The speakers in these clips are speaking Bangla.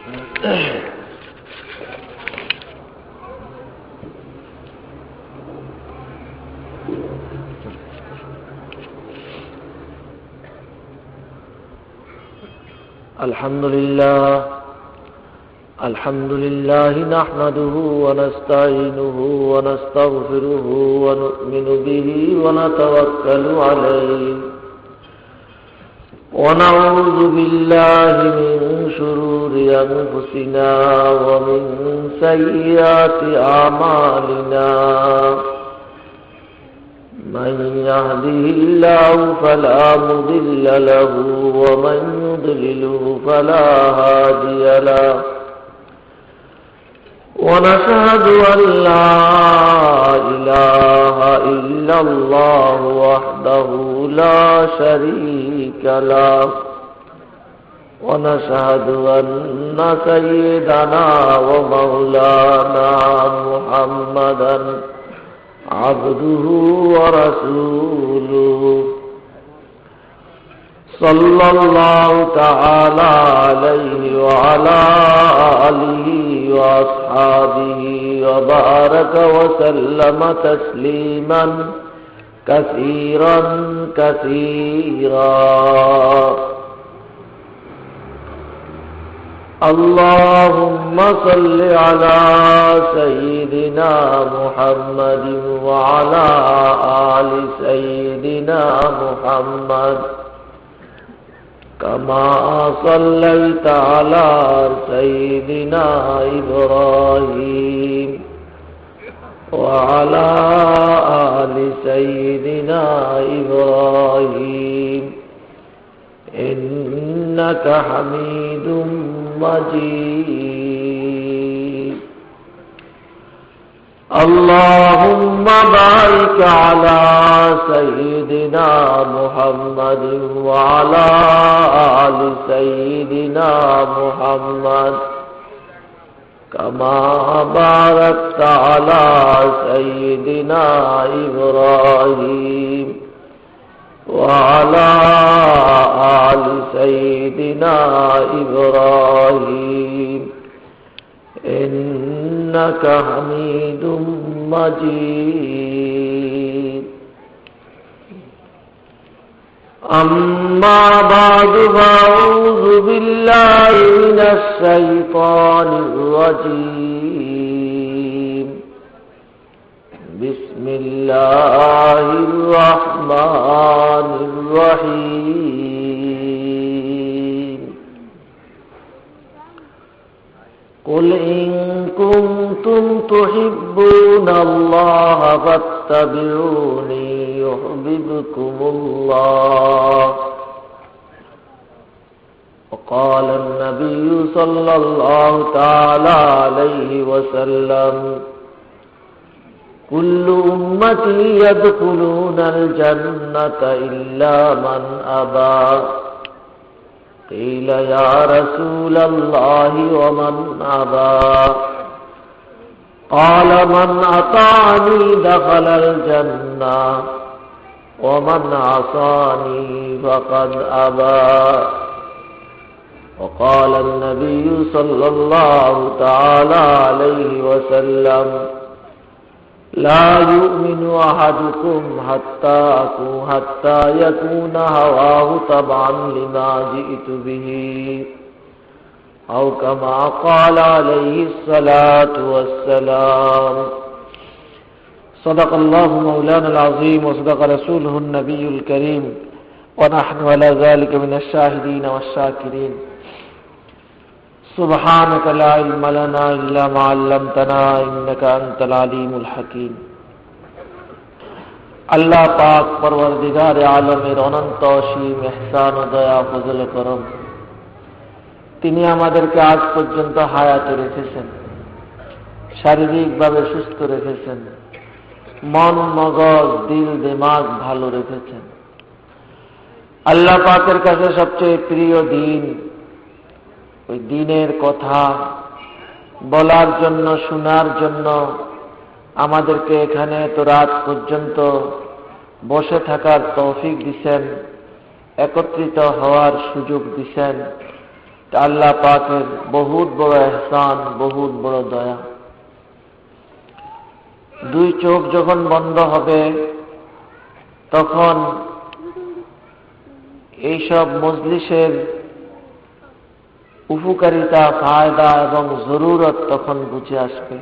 الحمد لله نحمده ونستعينه ونستغفره ونؤمن به ونتوكل عليه ونعوذ بالله من شرور أنفسنا ومن سيئات أعمالنا من يهده الله فلا مضل له ومن يضلله فلا هادي له ونشهد أن لا إله إلا الله وحده لا شريك له ونشهد أن سيدنا ومولانا محمدا عبده ورسوله صلى الله تعالى عليه وعلى آله وأصحابه وبارك وسلم تسليما كثيرا كثيرا. اللهم صل على سيدنا محمد وعلى آل سيدنا محمد كما صليت على سيدنا إبراهيم وعلى آل سيدنا إبراهيم إنك حميد مجيد. اللهم بارك على سيدنا محمد وعلى آل سيدنا محمد كما باركت على سيدنا إبراهيم وعلى آل سيدنا إبراهيم إنك حميد مجيد. أما بعد فأعوذ بالله من الشيطان الرجيم. بسم الله الرحمن الرحيم. قل إن كنتم تحبون الله فاتبعوني يحببكم الله. وقال النبي صلى الله تعالى عليه وسلم كل أمتي يدخلون الجنة إلا من أبى. قيل يا رسول الله ومن أبى؟ قال من أطاعني دخل الجنة ومن عصاني فقد أبى. وقال النبي صلى الله تعالى عليه وسلم لا يؤمن أحدكم حتى يكون هواه طبعا لما جئت به أو كما قال عليه الصلاة والسلام. صدق الله مولانا العظيم وصدق رسوله النبي الكريم ونحن على ذلك من الشاهدين والشاكرين. سبحانك لا علم لنا إلا ما علمتنا إنك أنت العليم الحكيم. আল্লাহ পাক পরওয়ারদিগার আলমের অনন্ত অসীম ইহসান ও দয়া ফজল করম, তিনি আমাদেরকে আজ পর্যন্ত হায়াতে রেখেছেন, শারীরিকভাবে সুস্থ রেখেছেন, মন মগজ দিল দিমাগ ভালো রেখেছেন। আল্লাহ পাকের কাছে সবচেয়ে প্রিয় দিন, ওই দিনের কথা বলার জন্য, শোনার জন্য আমাদেরকে এখানে তো রাত পর্যন্ত বসে থাকার তৌফিক দিছেন, একত্রিত হওয়ার সুযোগ দিছেন। আল্লাহ পাকের বহুত বড় ইহসান, বহুত বড় দয়া। দুই চোখ যখন বন্ধ হবে তখন এইসব মজলিসের উপকারিতা, ফায়দা এবং জরুরত তখন বুঝে আসবে।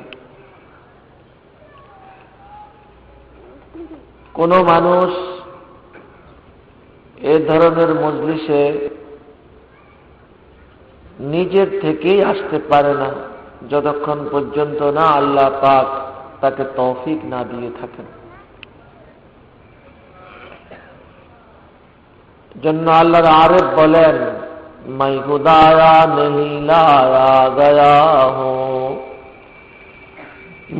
কোন মানুষ এ ধরনের মজলিসে নিজের থেকেই আসতে পারে না যতক্ষণ পর্যন্ত না আল্লাহ পাক তাকে তৌফিক না দিয়ে থাকেন। জন্য আল্লাহর আরেফ বলেন, मैं खुदाया नहीं लाया गया हूँ,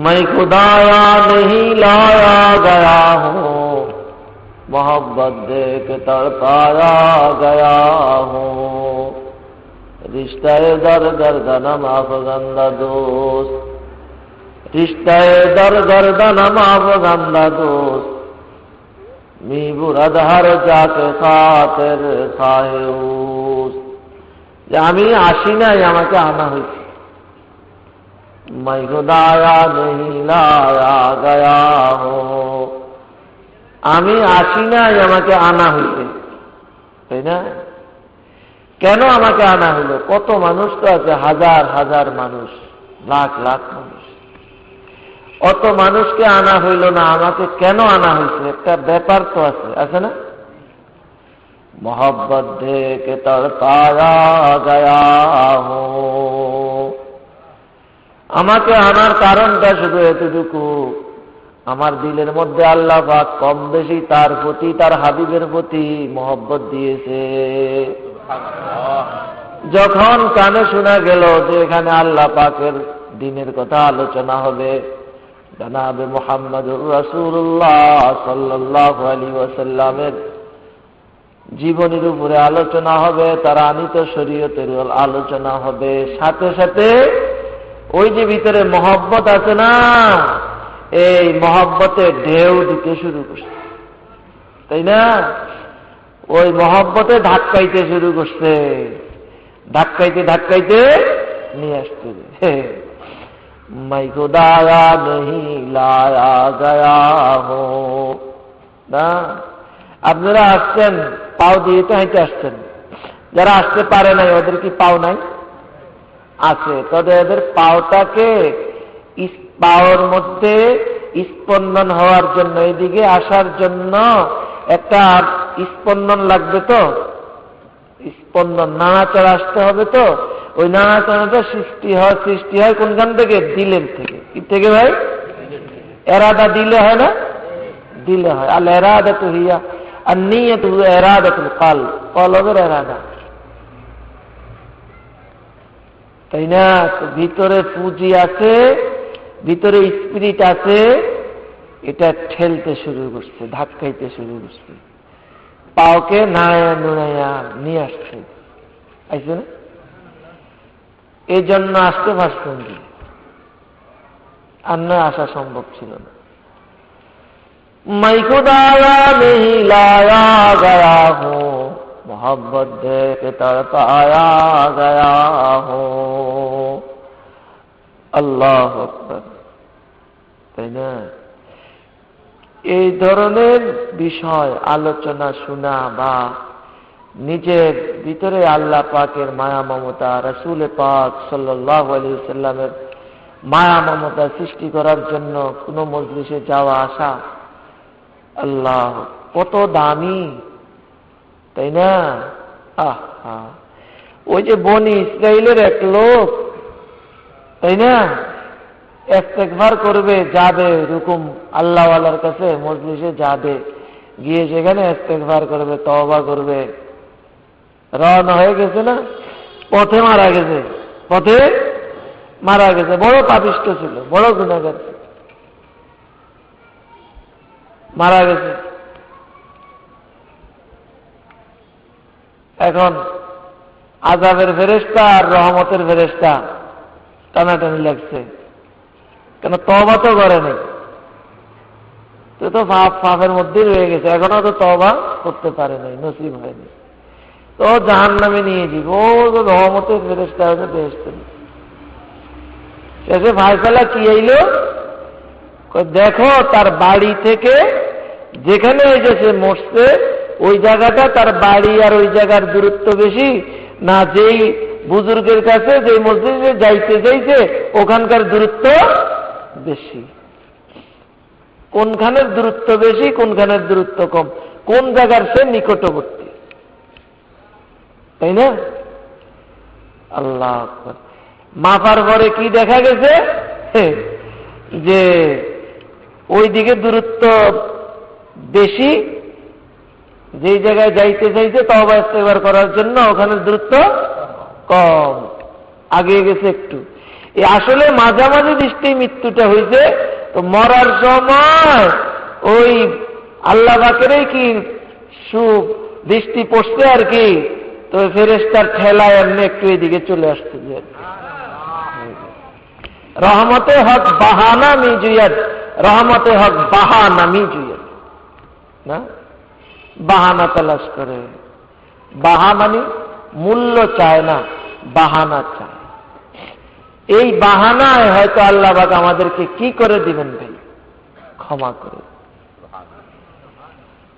मैं खुदाया नहीं लाया गया हूँ, मोहब्बत दे के तड़पाया गया हूँ, रिश्ते दर गर्दन अफगंदा दोस्त, रिश्ते दर गर्दन अफगंदा दोस्त, मी बुरद हर जाके खातिर खायूस। যে আমি আসি নাই, আমাকে আনা হয়েছে। मैं खुदाया नहीं लाया गया हूँ, আমি আসি নাই, আমাকে আনা হয়েছে। তাই না? কেন আমাকে আনা হলো? কত মানুষ তো আছে, হাজার হাজার মানুষ, লাখ লাখ মানুষ। অত মানুষকে আনা হইল না, আমাকে কেন আনা হয়েছে? একটা ব্যাপার তো আছে, আছে না? मोहब्बत दे के तड़पाया गया हूँ। আমাকে আনার কারণটা শুধু এতটুকু, আমার দিলের মধ্যে আল্লাহ পাক কম বেশি তার প্রতি, তার হাবিবের প্রতি মহব্বত দিয়েছে। যখন কানে শোনা গেল যে এখানে আল্লাহ পাকের দ্বীনের কথা আলোচনা হবে, জনাবে মুহাম্মদুর রাসূলুল্লাহ সাল্লাল্লাহু আলাইহি ওয়াসাল্লামের জীবনের উপরে আলোচনা হবে, তার আনিত শরীয়তের আলোচনা হবে, সাথে সাথে ওই যে ভিতরে মহব্বত আছে না, এই মহব্বতে ঢেউ দিতে শুরু করছে। তাই না? ওই মহব্বতে ধাক্কাইতে শুরু করছে, ধাক্কাইতে ধাক্কাইতে নিয়ে আসতে। मैं खुदाया नहीं लाया गया हूँ না। আপনারা আসছেন পাও দিয়ে তো হেঁটে আসছেন, যারা আসতে পারে নাই ওদের কি পাও নাই? আছে। তবে এদের পাওটাকে পাওয়ার মধ্যে স্পন্দন হওয়ার জন্য, এদিকে আসার জন্য একটা স্পন্দন লাগবে, তো স্পন্দন নাড়াচাড়া আসতে হবে। তো ওই নাড়াচাড়াটা সৃষ্টি হয় কোনখান থেকে? দিলের থেকে। কি থেকে ভাই? এরাদা দিলে হয় না? দিলে হয়। আল এরাদা তো হিয়া আর নিয়ত এরাদাতুল কলব, কলবের এরাদা। তাই না? তো ভিতরে পুঁজি আছে, ভিতরে স্পিরিট আছে, এটা ঠেলতে শুরু করছে, ধাক্কাইতে শুরু করছে, পাওকে নাড়ায়া নুড়াইয়া নিয়ে আসছে। আইছে না? এই জন্য আসতে পারছেন কি? আর না আসা সম্ভব ছিল না। मैं खुदाया नहीं लाया गया हूँ, मोहब्बत दे के तड़पाया गया हूँ। আল্লাহু আকবার। তাই না? এই ধরনের বিষয় আলোচনা শোনা বা নিজের ভিতরে আল্লাহ পাকের মায়া মমতা, রাসূল পাক সাল্লাল্লাহু আলাইহি ওয়াসাল্লামের মায়া মমতা সৃষ্টি করার জন্য কোন মজলিসে যাওয়া আসা, আল্লাহ কত দামি। তাই না? আহা, ওই যে বনি ইসরাইলের এক লোক, তাই না, ইস্তেগফার করবে, যাবে এরকম আল্লাহওয়ালার কাছে মজলিসে যাবে, গিয়ে সেখানে ইস্তেগফার করবে, তওবা করবে, রওনা হয়ে গেছে না, পথে মারা গেছে, পথে মারা গেছে। বড় পাপিষ্ঠ ছিল, বড় গুনাহগার ছিল, মারা গেছে। এখন আযাবের ফেরেশতা আর রহমতের ফেরেশতা টানাটানি লাগছে, কেন তওবা তো করে নাই, তো পাপের মধ্যেই রয়ে গেছে, এখনো তো তওবা করতে পারে নাই, নসিব হয়নি। তো জাহান্নামে নিয়ে দিব, ও রহমতের ফেরেশতা হবে বেহেশতে। শেষে ফায়সালা কি আইলো, দেখো তার বাড়ি থেকে যেখানে এই যে সে মরছে ওই জায়গাটা তার বাড়ি আর ওই জায়গার দূরত্ব বেশি না যেই বুজুর্গের কাছে যেই মসজিদে যাইতে যাইছে ওখানকার দূরত্ব বেশি? কোনখানের দূরত্ব বেশি, কোনখানের দূরত্ব কম, কোন জায়গার সে নিকটবর্তী, তাই না? আল্লাহ আকবার। মাপার পরে কি দেখা গেছে যে ওই দিকে দূরত্ব বেশি, যেই জায়গায় যাইতে চাইছে তওবা ইস্তেগফার করার জন্য ওখানে দূরত্ব কম, আগে গেছে একটু। এই আসলে মাঝামাঝি দৃষ্টি মৃত্যুটা হয়েছে, তো মরার সময় ওই আল্লাহ পাকেরই কি দৃষ্টি পড়ছে আর কি, তো ফেরেশতার ঠেলায় এমনি একটু এদিকে চলে আসছে। যে রহমতে হক বাহানা মিজুয়াত, রহমতে হক বাহানা মিজুয়াত না, বাহানা তালাশ করে। বাহা মানে মূল্য চায় না, বাহানা চায়। এই বাহানায় হয়তো আল্লাহ পাক আমাদেরকে কি করে দিবেন ভাই, ক্ষমা করে।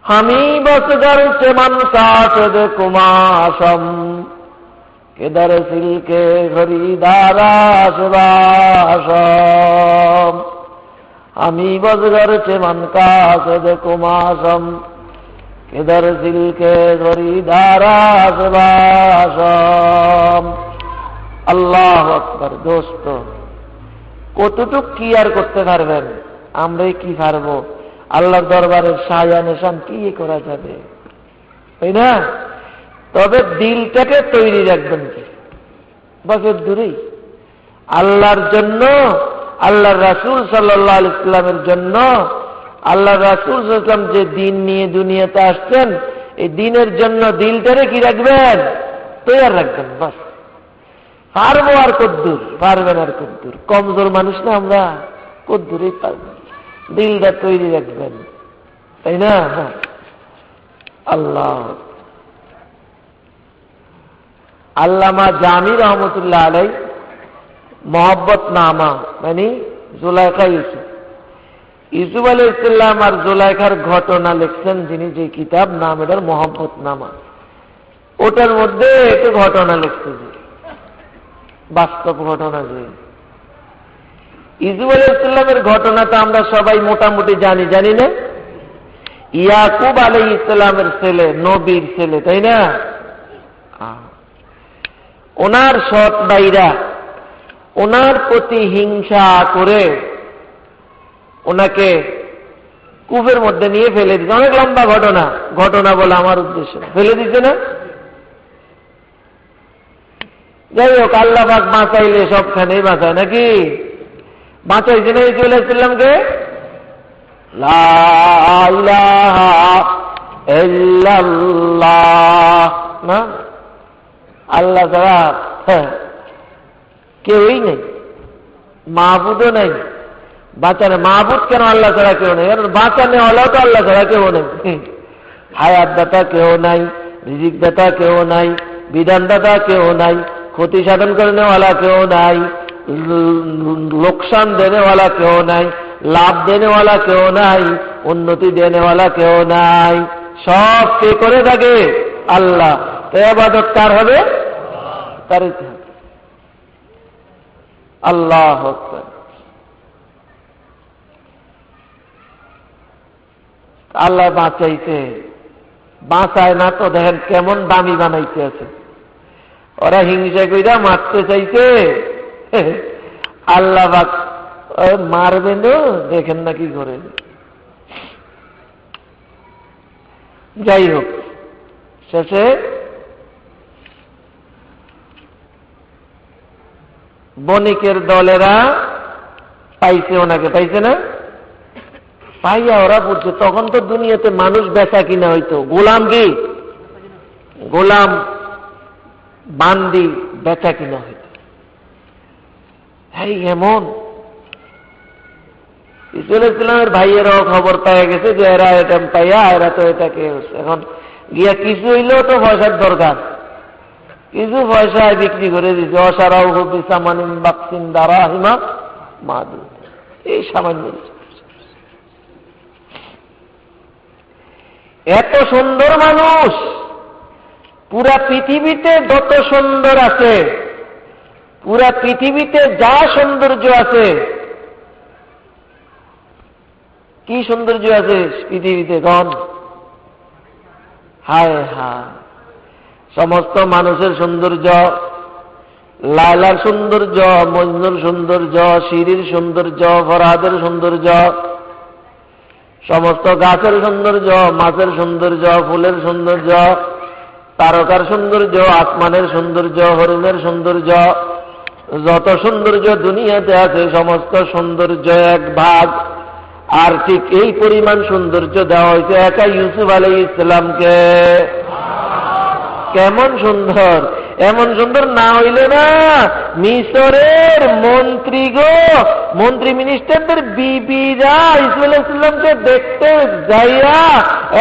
হামি বসগর চেমন কাশদ কুমাশম কেদার সিলকে খরিদারাসবাসম, আমি বসগর চেমন কাশদ কুমাশম কেদার সিলকে খরিদারাসবাসম। আল্লাহু আকবার। দোস্ত, কতটুক কি আর করতে পারবেন, আমরাই কি পারবো? আল্লাহর দরবারের সায়া নিশান কি করা যাবে, তাই না? তবে দিলটাকে তৈরি রাখবেন, বাসের দূরেই আল্লাহর জন্য, আল্লাহর রাসূল সাল্লাল্লাহু আলাইহি ওয়াসাল্লামের জন্য। আল্লাহর রাসূল সাল্লাল্লাহু আলাইহি ওয়াসাল্লাম যে দিন নিয়ে দুনিয়াতে আসছেন, এই দিনের জন্য দিলটারে কি রাখবেন, তৈরি রাখবেন। বাস, পারবো আর কদ্দুর, পারবেন আর কদ্দুর, কমজোর মানুষ না আমরা, কদ্দুরই পারবেন। দিলটা তৈরি রাখবেন, তাই না? আল্লাহ। আল্লামা জামি রহমতুল্লাহ আলাই মোহাব্বত নামা মানে জুলাইখা ইউসুফ, ইউসুফ আলাইহিস সালাম আর জুলাইখার ঘটনা লিখছেন যিনি, যে কিতাব নাম এটার মোহাব্বত নামা, ওটার মধ্যে একটু ঘটনা লিখছে, যে বাস্তব ঘটনা। যে ইউসুফ আলাইহিস সালামের ঘটনাটা আমরা সবাই মোটামুটি জানি, জানি না? ইয়াকুব আলাইহিস সালামের ছেলে, নবীর ছেলে, তাই না? ওনার সৎ ভাইরা ওনার প্রতি হিংসা করে ওনাকে কূপের মধ্যে নিয়ে ফেলে দিচ্ছে। অনেক লম্বা ঘটনা, ঘটনা বলে আমার উদ্দেশ্য, ফেলে দিচ্ছে না? যাই হোক, আল্লাহ পাক বাঁচাইলে সবখানেই বাঁচায় নাকি? বাঁচাইছে না ইউসুফ আলাইহিস সালামকে? লা ইলাহা ইল্লাল্লাহ না, আল্লাহ ছাড়া কেউই নেই, মাহবুদও নেই। বাঁচানে মাহবুদ কেন, আল্লাহ ছাড়া কেউ নেই। কারণ বাঁচানে হলেও তো আল্লাহ ছাড়া কেউ নেই। হায়াত দাতা কেউ নাই, রিজিক দাতা কেউ নাই, বিধান দাতা কেউ নাই, ক্ষতি সাধন করনেওয়ালা কেউ নাই, লোকসান দেনেওয়ালা কেউ নাই, লাভ দেনেওয়ালা কেউ নাই, উন্নতি দেনেওয়ালা কেউ নাই। সব কে করে থাকে? আল্লাহ। তো ইবাদত কার হবে? তারই হবে। আল্লাহু আকবার। আল্লাহ বাঁচাইছে, বাঁচায় না তো দেখেন কেমন দামি বানাইতে আছে। ওরা হিংসা কইরা মারতে চাইছে, আল্লাহ মারবে না, দেখেন না কি করে। যাই হোক, শেষে বণিকের দলেরা পাইছে, ওনাকে পাইছে না? পাইয়া ওরা বুঝছে, তখন তো দুনিয়াতে মানুষ বেচা কিনা হইতো, গোলাম কি, গোলাম বান্দি বেচা কিনা হইত। এই এমন ইসুল ইসলামের ভাইয়েরাও খবর পেয়ে গেছে যে এরা এটা পাইয়া, এরা তো এটাকে এখন গিয়া কিছু হইলেও তো পয়সার দরকার, কিছু পয়সায় বিক্রি করে দিতে। অসারাও হবি সামানিন বাক্সিন দ্বারা হিমা মাদু, এই সামান্য। এত সুন্দর মানুষ পুরা পৃথিবীতে যত সুন্দর আছে, পুরা পৃথিবীতে যা সৌন্দর্য আছে, কি সৌন্দর্য আছে পৃথিবীতে গণ, হায় হায়, সমস্ত মানুষের সৌন্দর্য, লায়লার সৌন্দর্য, মজনুর সৌন্দর্য, শিরির সৌন্দর্য, ফরহাদের সৌন্দর্য, সমস্ত গাছের সৌন্দর্য, মাছের সৌন্দর্য, ফুলের সৌন্দর্য, তারকার সৌন্দর্য, আসমানের সৌন্দর্য, হরিণের সৌন্দর্য, যত সৌন্দর্য দুনিয়াতে আছে সমস্ত সৌন্দর্য এক ভাগ। আর ঠিক এই পরিমাণ সৌন্দর্য দেওয়া হয়েছে একা ইউসুফ আলাইহিস সালামকে। কেমন সুন্দর! এমন সুন্দর না হইলে না মিশরের মন্ত্রী গো, মন্ত্রী মিনিস্টারদের বিবিরা ইসমাইল আলাইহিস সালামকে দেখতে যাইয়া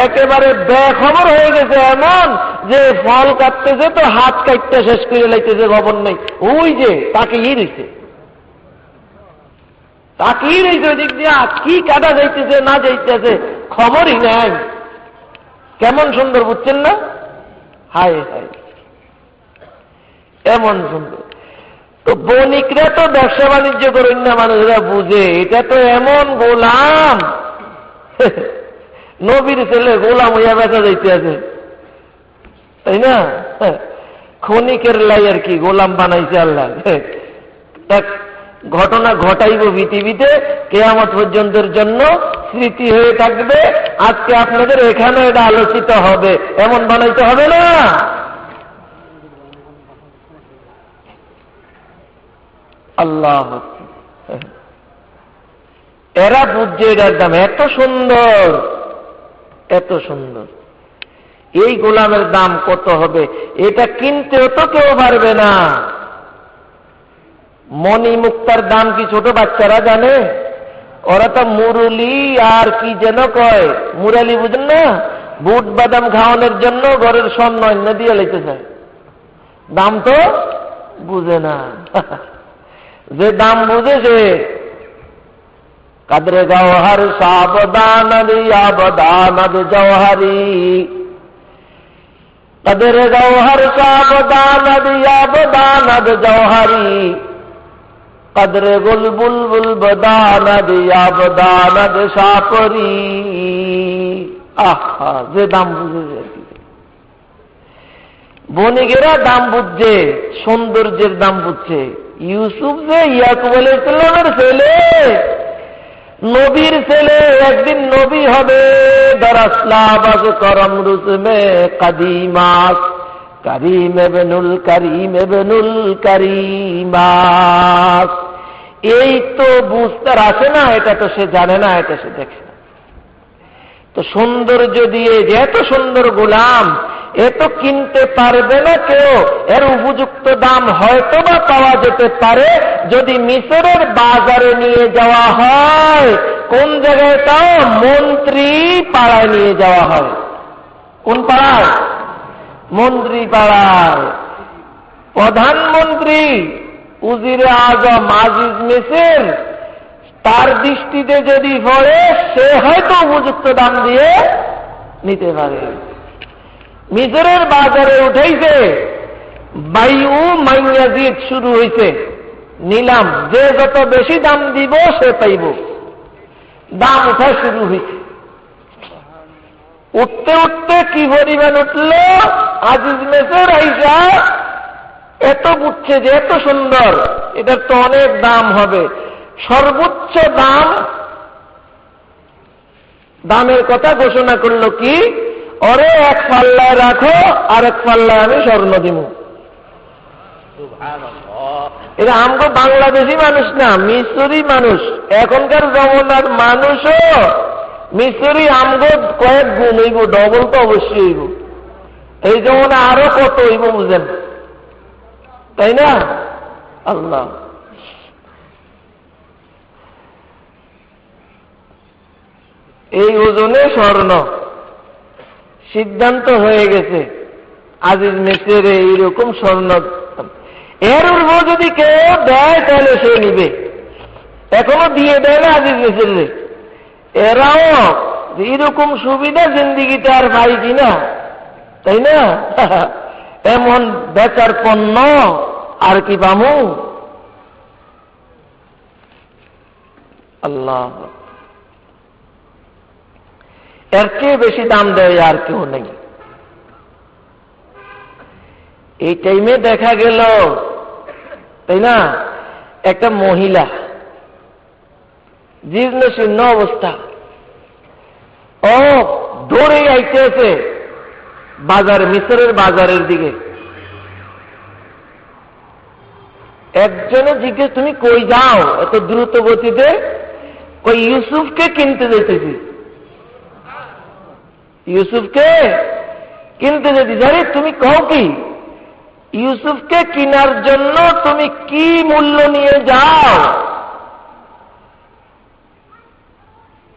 একেবারে বেখবর হয়ে গেছে, এমন যে ফল কাটতেছে তো হাত কাটতে শেষ করে লাইতেছে, খবর নেই। ওই যে তাকিয়ে রয়েছে, তাকিয়ে রয়েছে ওই দিক দিয়া, কি কাটা যাইতেছে না যাইতেছে খবরই নাই। কেমন সুন্দর, বুঝছেন না? হায় হায়, এমন সুন্দর। তো বণিকরা তো ব্যবসা বাণিজ্য করেন না, মানুষরা বুঝে এটা তো এমন গোলাম, নবীর ছেলে গোলাম হইয়া বেচা যাইতে আছে, তাই না? ক্ষণিকের লাই আর কি গোলাম বানাইছে আল্লাহ। এক ঘটনা ঘটাইব পৃথিবীতে, কিয়ামত পর্যন্তের জন্য স্মৃতি হয়ে থাকবে। আজকে আপনাদের এখানে এটা আলোচিত হবে, এমন বানাইতে হবে না? আল্লাহ, এরা বুঝছে এটার দাম এত সুন্দর, এত সুন্দর। এই গোলামের দাম কত হবে এটা কিনতেও তো কেউ পারবে না। মণি মুক্তার দাম কি ছোট বাচ্চারা জানে? ওরা তো মুরলি আর কি যেন কয়, মুরালি বুঝেন না, বুট বাদাম খাওয়ানোর জন্য ঘরের স্বর্ণ অন্য দিয়ে লাইতে চায়, দাম তো বুঝে না। যে দাম বুঝে সে কাদরে জওহর সাবধান আবদান জওহরি, কাদরে জওহর সাবধান আবদান জওহরি, কদরে গুল বুলবুল বদানাদ আবদানাদ সাপরি। আহা, যে দাম বুঝে, বণিকেরা দাম বুঝছে, সৌন্দর্যের দাম বুঝছে। ইউসুফ যে ইয়াকুব আলাইহিস সালামের ছেলে, নবীর ছেলে, একদিন নবী হবে। দরাসলাবাস করম রুসমে কাদিমাস, করিম ইবনুল করিম ইবনুল করিমাস। এই তো বুঝতে আসে না, এটা তো সে জানে না, এটা সে দেখে না। তো সৌন্দর্য দিয়ে যে এত সুন্দর গোলাম, এ তো কিনতে পারবে না কেউ। এর উপযুক্ত দাম হয়তো বা পাওয়া যেতে পারে যদি মিশরের বাজারে নিয়ে যাওয়া হয়। কোন জায়গায়? তাও মন্ত্রী পাড়ায় নিয়ে যাওয়া হয়। কোন পাড়ায়? মন্ত্রী পাড়ায়। প্রধানমন্ত্রী, উজিরে আজম, আজিজ মিসর, তার দৃষ্টিতে যদি পড়ে সে হয়তো উপযুক্ত দাম দিয়ে নিতে পারে। মিজরের বাজারে উঠেছে, বাইউ মাইয়াজিদ শুরু হয়েছে, নিলাম, যে যত বেশি দাম দিব সে পাইব। দাম উঠা শুরু হয়েছে। উঠতে উঠতে কি পরিমাণ উঠল, আজিজ মিসর আইসা এত বুঝছে যে এত সুন্দর, এটার তো অনেক দাম হবে। সর্বোচ্চ দামের কথা ঘোষণা করলো কি, ওরে এক পাল্লায় রাখো, আর এক পাল্লায় আমি স্বর্ণ দিব। এটা আমগো বাংলাদেশি মানুষ না, মিশরি মানুষ। এখনকার জমানার মানুষও মিশরি আমগো কয়েক গুণ হইব, ডবল তো অবশ্যই হইব। এই জমানা আরো কত হইব বুঝেন, তাই না? আল্লাহ, এই ওজনে স্বর্ণ, সিদ্ধান্ত হয়ে গেছে আজিজ মিসরের এইরকম স্বর্ণ, এর উপর যদি কেউ দেয় তাহলে সে নিবে। এখনো দিয়ে দেয় না আজিজ মিসরের, এরাও এইরকম সুবিধা জিন্দিগিতে আর পাই কিনা, তাই না? এমন বেচার পণ্য আর কি পামু? আল্লাহ, এর চেয়ে বেশি দাম দেয় আর কেউ নেই। এই টাইমে দেখা গেল, তাই না, একটা মহিলা জীর্ণ শীর্ণ অবস্থা, ও দৌড়ে আইতেছে বাজার, মিসরের বাজারের দিকে। একজনে জিজ্ঞেস, তুমি কই যাও এত দ্রুত গতিতে? কই ইউসুফকে কিনতে যেতেছি। ইউসুফকে কিনতে যেতেছি। আরে তুমি কও কি? ইউসুফকে কেনার জন্য তুমি কি মূল্য নিয়ে যাও?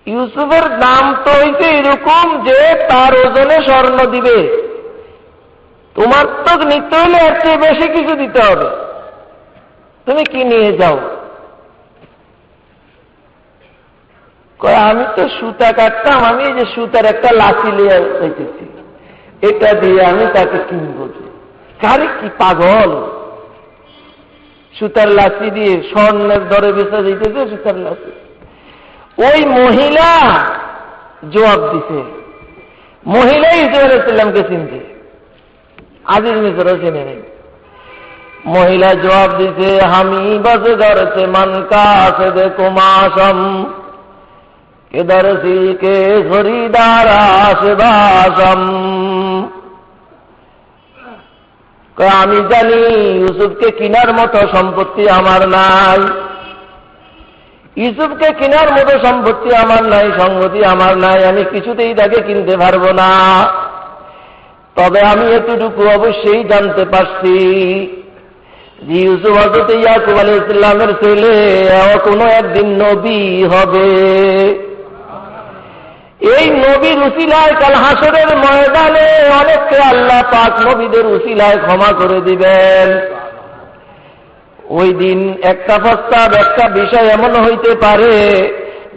ইউসুফের দাম তো হইছে এরকম যে তার ওজনে স্বর্ণ দিবে, তোমার তো নিতে হলে এর চেয়ে বেশি কিছু দিতে হবে, তুমি কি নিয়ে যাও? কয় আমি তো সুতা কাটতাম, আমি এই যে সুতার একটা লাঠি নিয়ে যাইতেছি, এটা দিয়ে আমি তাকে কিনবো। কারে কি পাগল, সুতার লাঠি দিয়ে স্বর্ণের দরে বেচা যাইতেছে সুতার লাঠি। ওই মহিলা জবাব দিছে, মহিলাই ইউসুফ আলাইহিস সালামকে চিনছে, আজিজ মিসরও চিনে নেই। মহিলা জবাব দিছে, হামি বস ঘর সে মন কা সে দেখো মাসম কিধর সি কে খরিদার আসবাসম। আমি জানি ইউসুফকে কিনার মতো সম্পত্তি আমার নাই, ইউসুফকে কেনার মতো সম্পত্তি আমার নাই, সঙ্গতি আমার নাই, আমি কিছুতেই তাকে কিনতে পারবো না। তবে আমি এতটুকু অবশ্যই জানতে পারছি যে ইউসুফ হযরত ইয়াকুব আলাইহিস সালামের ছেলে, কোনো একদিন নবী হবে। এই নবীর উসিলায় কাল হাসরের ময়দানে অনেককে আল্লাহ পাক নবীদের উসিলায় ক্ষমা করে দিবেন। ওই দিন একটা প্রস্তাব, একটা বিষয় এমন হইতে পারে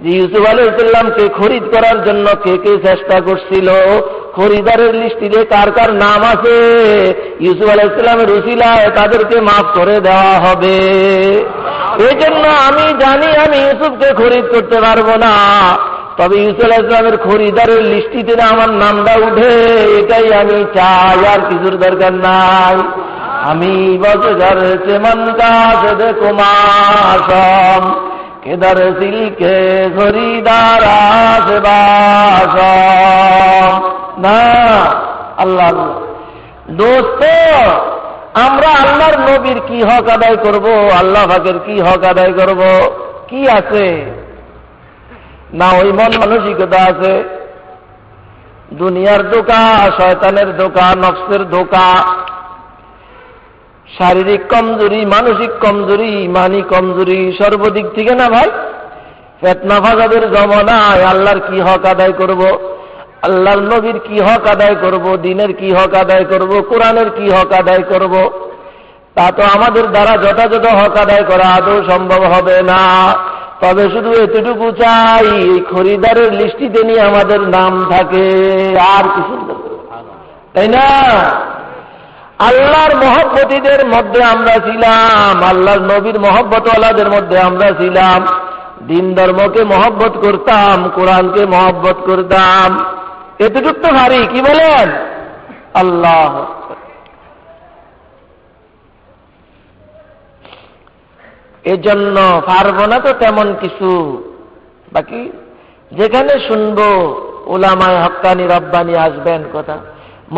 যে ইউসুফ আলাইহিস সালামকে খরিদ করার জন্য কে কে চেষ্টা করছিল, খরিদারের লিস্টিতে কার কার নাম আছে, ইউসুফ আলাইহিস সালামের উসিলায় তাদেরকে মাফ করে দেওয়া হবে। এই জন্য আমি জানি আমি ইউসুফকে খরিদ করতে পারবো না, তবে ইউসুফ আলাইহিস সালামের খরিদারের লিস্টিতে আমার নামটা উঠে, এটাই আমি চাই, আর কিছুর দরকার নাই। আমি বজগার চেমন কাজ দেখো মাসম কেদার সিলকে খরিদার আসবাসম। না আল্লাহ দোস্ত, আমরা আল্লাহর নবীর কি হক আদায় করব, আল্লাহ পাকের কি হক আদায় করব? কি আছে? না ওই মন মানসিকতা আছে? দুনিয়ার ধোঁকা, শয়তানের ধোঁকা, নফসের ধোঁকা, শারীরিক কমজোরি, মানসিক কমজোরি, ইমানি কমজোরি, সর্বদিক থেকে না ভাই। ফিতনা ফাসাদের জমানায় আল্লাহর কি হক আদায় করব, আল্লাহর নবীর কি হক আদায় করব, দ্বীনের কি হক আদায় করব, কোরআনের কি হক আদায় করব, তা তো আমাদের দ্বারা যথাযথ হক আদায় করা আদৌ সম্ভব হবে না। তবে শুধু এতটুকু চাই, এই খরিদারের লিস্টিতে নিয়ে আমাদের নাম থাকে, আর কিছু, তাই না? আল্লাহর মহব্বতীদের মধ্যে আমরা ছিলাম, আল্লাহর নবীর মহব্বতওয়ালাদের মধ্যে আমরা ছিলাম, দিন ধর্মকে মহব্বত করতাম, কোরআনকে মহব্বত করতাম, এতটুকু তো ভারী, কি বলেন? আল্লাহ এজন্য পারবো না তো তেমন কিছু, বাকি যেখানে শুনবো উলামায়ে হক্কানি রব্বানি আসবেন, কথা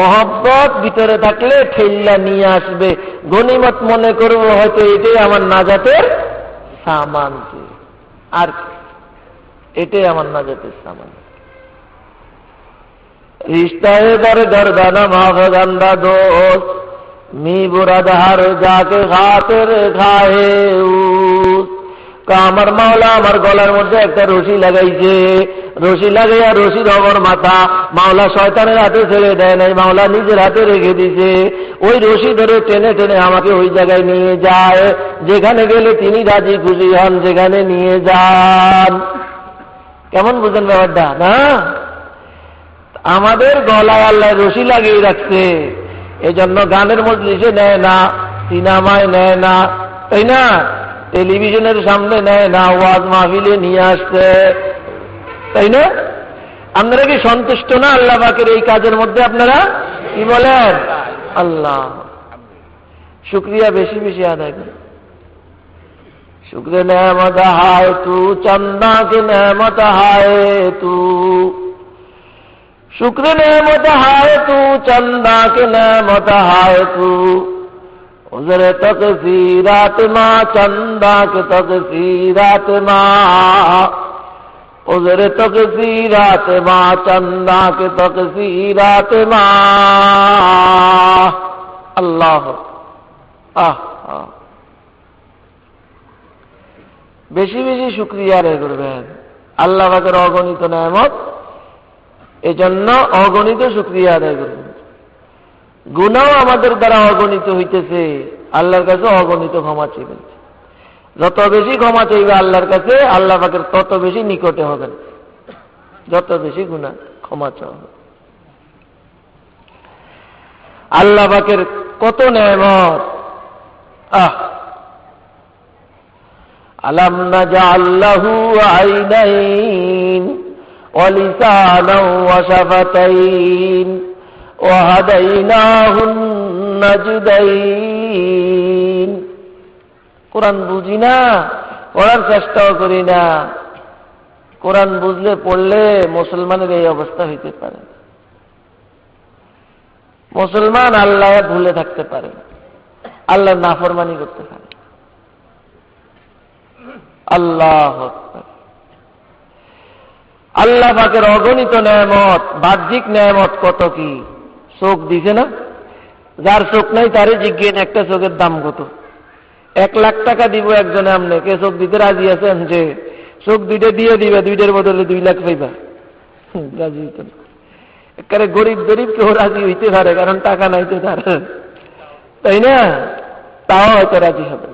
মহব্বত ভিতরে থাকলে ঠেল্লা নিয়ে আসবে, গনিমত মনে করবো হয়তো এটাই আমার নাজাতের সামান, আর এটাই আমার নাজাতের সামান। রিশতায়ে দর গর্দানা মাফগান্দা দোস্ত মি বুরাদহার যাকে খাতের খায়ে আমার মাওলা আমার গলার মধ্যে একটা রশি লাগাইছে, রশি লাগাইয়া রশির অগর মাথা মাওলা শয়তানের হাতে ছেড়ে দেয় নাই, মাওলা নিজের হাতে রেখে দিছে। ওই রশি ধরে টেনে টেনে আমাকে ওই জায়গায় নিয়ে যায়, যেখানে গেলে তিনি রাজি খুশি হন, যেখানে নিয়ে যান। কেমন বুঝেন ব্যাপারটা না? আমাদের গলায় আল্লাহ রশি লাগিয়ে রাখছে, এজন্য গানের মজলিসে নেয় না, সিনেমায় নেয় না, তাই না, টেলিভিশনের সামনে নেয় না, ওয়াজ মাহফিলে নিয়ে আসছে, তাই না? আপনারা কি সন্তুষ্ট না আল্লাহ পাকের এই কাজের মধ্যে? আপনারা কি বলেন? আল্লাহ শুকরিয়া বেশি বেশি আদায় করেন। शुक्र नेमत हाय तू चंदा की नेमत हाय तू, शुक्र नेमत हाय तू चंदा की नेमत हाय तू, उजर तकसीरात माँ चंदा के तकसीरात माँ, उजर तकसीरात माँ चंदा के तकसीरात माँ। अल्लाह आह বেশি বেশি শুকরিয়া আদায় করবেন। আল্লাহ পাকের অগণিত নেয়ামত, এজন্য অগণিত শুকরিয়া আদায় করবেন। গুনাহ আমাদের দ্বারা অগণিত হইতেছে, আল্লাহর কাছে অগণিত ক্ষমা চাইবেন। যত বেশি ক্ষমা চাইবে আল্লাহর কাছে, আল্লাহ পাকের তত বেশি নিকটে হবেন, যত বেশি গুনাহ ক্ষমা চাওয়া। আল্লাহ পাকের কত নেয়ামত! ألم نجعل له عينين ولسانا وشفتين وهديناه النجدين। কোরআন বুঝি না, পড়ার চেষ্টাও করি না। কোরআন বুঝলে পড়লে মুসলমানের এই অবস্থা হইতে পারে। মুসলমান আল্লাহ ভুলে থাকতে পারে, আল্লাহর নাফরমানি করতে পারে। আল্লাহ আল্লাহ পাকের অগণিত নেয়ামত, বাহ্যিক নেয়ামত কত কি! চোখ দিছে না? যার চোখ নাই তারে জিজ্ঞেস একটা চোখের দাম কত? 1 লাখ টাকা দিব একজনে, আমনে কে চোখ দিতে রাজি আছেন? যে চোখ দুইটা দিয়ে দিবে, দুইটার বদলে 2 লাখ পাইবা, রাজি হইতেন। একেবারে গরিব গরিব কেউ রাজি হইতে পারে, কারণ টাকা নাই তো তার, তাই না? তাও হয়তো রাজি হবে।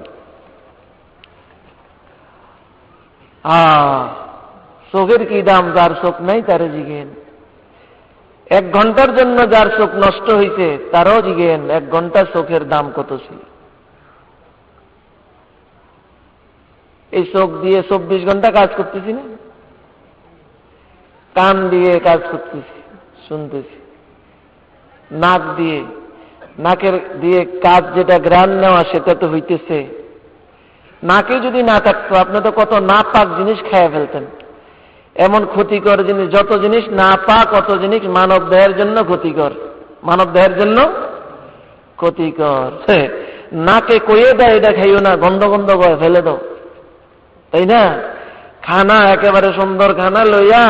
চোখের কি দাম? যার চোখ নাই তারে জিগেন। 1 ঘন্টার জন্য যার চোখ নষ্ট হইছে তারও জিগেন 1 ঘন্টা চোখের দাম কত ছিল। এই চোখ দিয়ে 24 ঘন্টা কাজ করতেছি না? কান দিয়ে কাজ করতেছি, শুনতেছি। নাক দিয়ে, নাকের দিয়ে কাজ যেটা গ্রান নেওয়া সেটা তো হইতেছে। নাকে যদি না থাকতো আপনি তো কত না পাক জিনিস খেয়ে ফেলতেন। এমন ক্ষতিকর জিনিস, যত জিনিস না পাক অত জিনিস মানব দেহের জন্য ক্ষতিকর, মানব দেহের জন্য ক্ষতিকর। নাকে কইয়ে দেয় এটা খাইও না, গন্ধ গন্ধ করে ফেলে দাও, তাই না? খানা একেবারে সুন্দর খানা লইয়া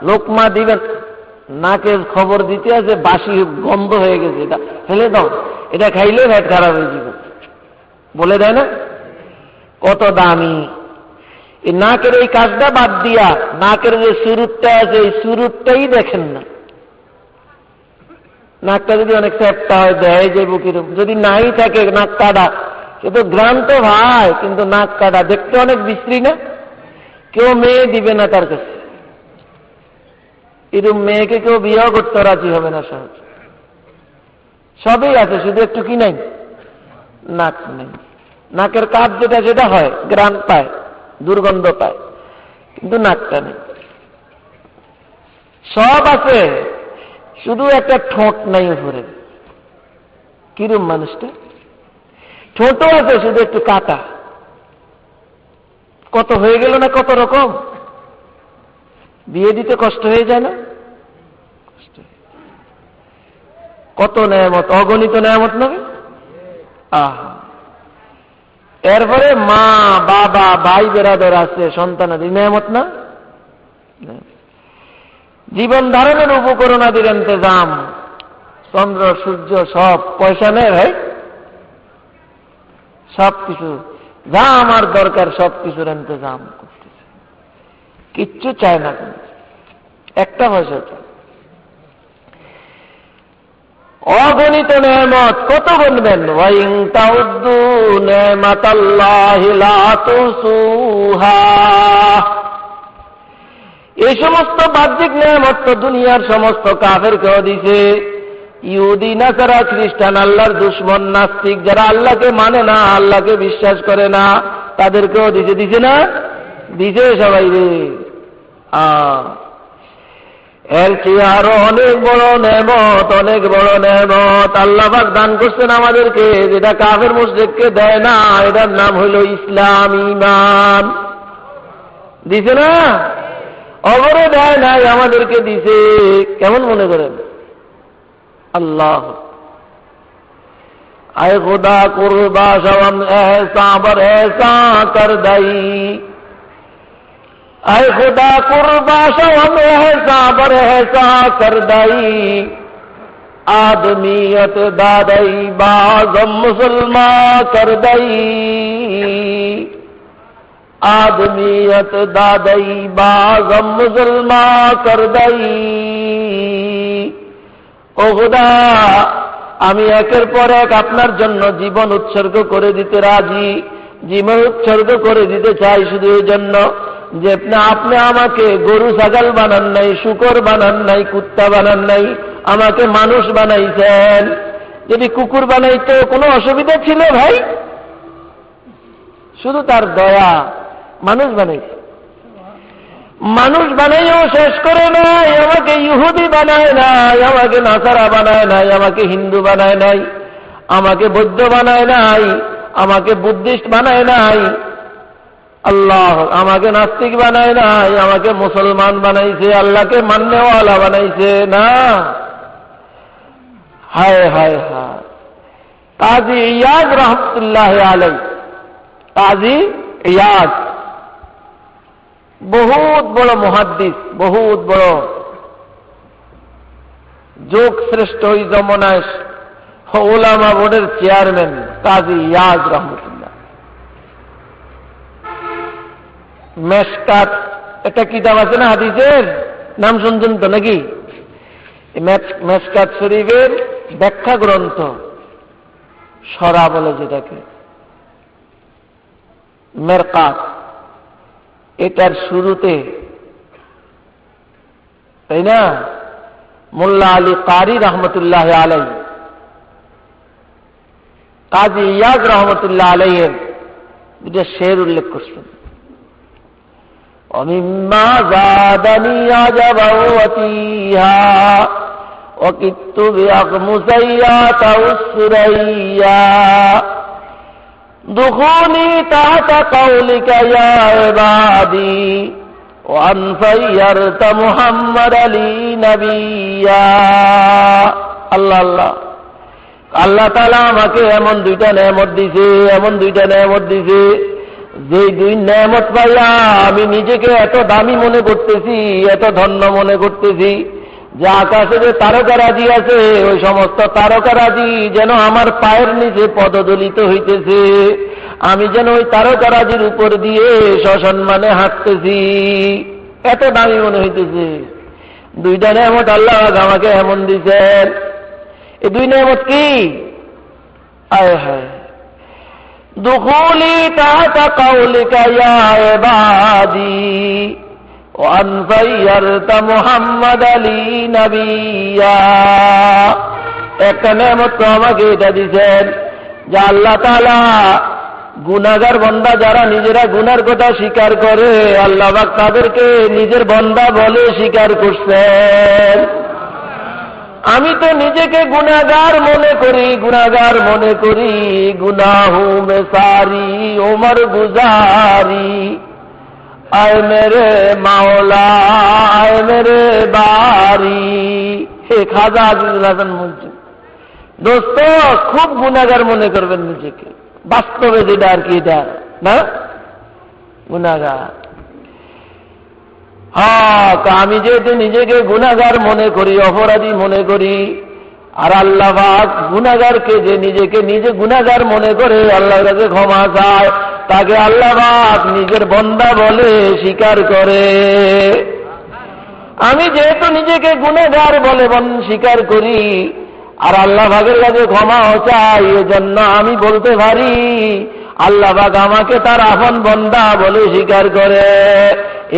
লোকমা দিবেন, নাকে খবর দিতে আছে বাসি গন্ধ হয়ে গেছে, এটা ফেলে দাও, এটা খাইলে পেট খারাপ হয়ে যাবে, বলে দেয় না? কত দামি! এই নাকের এই কাজটা বাদ দিয়া নাকের যে সুরুটটা আছে এই সুরুটটাই দেখেন না। নাকটা যদি অনেক চ্যাপ্টা হয় দেয় যে বুকিরম, যদি নাই থাকে নাক কাটা, সে তো গ্রান্ত ভাই, কিন্তু নাক কাটা দেখতে অনেক বিশ্রী না? কেউ মেয়ে দিবে না তার কাছে, এরকম মেয়েকে কেউ বিয়েও করতে রাজি হবে না সহজ। সবই আছে, শুধু একটু কি নাই? নাক নেই। নাকের কাজ যেটা সেটা হয়, গ্রান পায়, দুর্গন্ধ পায়, কিন্তু নাকটা নেই। সব আছে, শুধু একটা ঠোঁট নাই উপরে। কিরম মানুষটা? ঠোঁটও আছে, শুধু একটু কাটা। কত হয়ে গেল না কত রকম! বিয়ে দিতে কষ্ট হয়ে যায় না? কত নেয়ামত, অগণিত নেয়ামত নয়? এরপরে মা বাবা ভাই বেরাদর আছে, সন্তানাদি, নেয়ামত না? জীবন ধারণের উপকরণাদির ইন্তজাম, চন্দ্র সূর্য সব, পয়সা নেই ভাই, সব কিছু। যা আমার দরকার সবকিছুর ইন্তজাম করতেছে, কিচ্ছু চায় না, একটা পয়সা চায়। অগণিত নেয়ামত কত গুনবেন, ওয়াইন তাউদ্দু নি'মাতাল্লাহি লা তুসুহা। এই সমস্ত বাহ্যিক নেয়ামত তো দুনিয়ার সমস্ত কাফেরকেও দিছে, ইহুদি নাসারা খ্রিস্টান, আল্লাহর দুশমন নাস্তিক, যারা আল্লাহকে মানে না, আল্লাহকে বিশ্বাস করে না, তাদেরকেও দিছে, দিছে না? দিছে সবাই রে। এর চেয়ে আরো অনেক বড় নেয়ামত, অনেক বড় নেয়ামত আল্লাহ পাক দান করছেন আমাদেরকে, যেটা কাফের মুশরিককে দেয় না। এটার নাম হইল ইসলাম, ঈমান। দিছে না? অবরে দেয় নাই, আমাদেরকে দিছে। কেমন মনে করেন? আল্লাহ আয় খুদা কুরবা সওয়াম এহসা বর এহসা কর দাই, আয় খুদা কুরবা সওয়াম এহসা বর এহসা কর দাই, आदमियत दादई बाज़म मुसलमान कर दई, आदमियत दादई बाज़म मुसलमान कर दई। ও খোদা, আমি একের পর এক আপনার জন্য জীবন উৎসর্গ করে দিতে রাজি, জীবন উৎসর্গ করে দিতে চাই শুধু এই জন্য যে আপনি আমাকে গরু ছাগল বানান নাই, শূকর বানান নাই, কুত্তা বানান নাই, আমাকে মানুষ বানাইছেন। যদি কুকুর বানাইতো কোনো অসুবিধা ছিল ভাই? শুধু তার দয়া, মানুষ বানাইছে। মানুষ বানাইও শেষ করে নাই, আমাকে ইহুদি বানায় নাই, আমাকে নাসারা বানায় নাই, আমাকে হিন্দু বানায় নাই, আমাকে বৌদ্ধ বানায় নাই, আমাকে বুদ্ধিস্ট বানায় নাই, আল্লাহ আমাকে নাস্তিক বানায় নাই, আমাকে মুসলমান বানাইছে, আল্লাহকে মাননেওয়ালা বানাইছে না। হায় হায় হায়। কাজী ইয়াদ রহমতুল্লাহ আলাই, কাজী ইয়াদ বহুত বড় মুহাদ্দিস, বহুত বড় যোগ শ্রেষ্ঠ ওই জমানায় উলামা বোর্ডের চেয়ারম্যান কাজী ইয়াদ রহমতুল্লাহ। মেশকাত একটা কিতাব আছে না হাদিসের, নাম শুনছেন তো নাকি? মেশকাত শরীফের ব্যাখ্যা গ্রন্থ, সরা বলে যেটাকে, মেরকাত, এটার শুরুতে তাই না মোল্লা আলী কারি রহমতুল্লাহ আলাই, কাজী ইয়াদ রহমতুল্লাহ আলাইয়ের দুটা শের উল্লেখ করছেন। ومما زادني عجبا وتيها وكدت بأغمسيا تأسريا دخولي تحت قولك يا عبادي وأن خيرت محمد لي نبيا। আল্লাহ আল্লাহ, আল্লাহ তাআলা আমাকে এমন দুইটা নেয়ামত দিছে, এমন দুইটা নেয়ামত দিছে, যে দুই নেয়ামত পাইয়া আমি নিজেকে এত দামি মনে করতেছি, এত ধন্য মনে করতেছি যে আকাশে যে তারকারাজি আছে, ওই সমস্ত তারকারাজি যেন আমার পায়ের নিচে পদদলিত হইতেছে, আমি যেন ওই তারকারাজির উপর দিয়ে সসম্মানে হাঁটতেছি, এত দামি মনে হইতেছে। দুইটা নেয়ামত আল্লাহ আমাকে এমন দিছেন। এই দুই নেয়ামত কি? আয় হায়, দুখুলি তাহতা কাউলিকা ইয়া ইবাদি ওয়ান খায়্যারতা মুহাম্মাদ আলী নবিয়্যা। একটা নেয়ামত তো আমাকে এটা দিয়েছেন যে আল্লাহ তাআলা গুনাহগার বান্দা যারা নিজেরা গুনার কথা স্বীকার করে, আল্লাহ পাক তাদেরকে নিজের বান্দা বলে স্বীকার করছেন। আমি তো নিজেকে গুনাহগার মনে করি, গুনাহগার মনে করি, গুনাহু মে সারি ওমর গুজারি, আয় মেরে মাওলা আয় মেরে বারি। হে খাজা আজিজুল হাসান বলছেন, দোস্ত খুব গুনাহগার মনে করবেন নিজেকে, বাস্তবে যেটা আর কি, এটা না গুনাহগার। হ্যাঁ, আমি যেহেতু নিজেকে গুনাহগার মনে করি, অপরাধী মনে করি, আর আল্লাহ পাক গুনাহগারকে যে নিজেকে নিজে গুনাহগার মনে করে আল্লাহর কাছে ক্ষমা চায়, তাকে আল্লাহ পাক নিজের বান্দা বলে স্বীকার করে। আমি যেহেতু নিজেকে গুনাহগার বলে স্বীকার করি আর আল্লাহ পাকের কাছে ক্ষমাও চাই, এজন্য আমি বলতে পারি আল্লাহ পাক আমাকে তার আপন বান্দা বলে স্বীকার করে।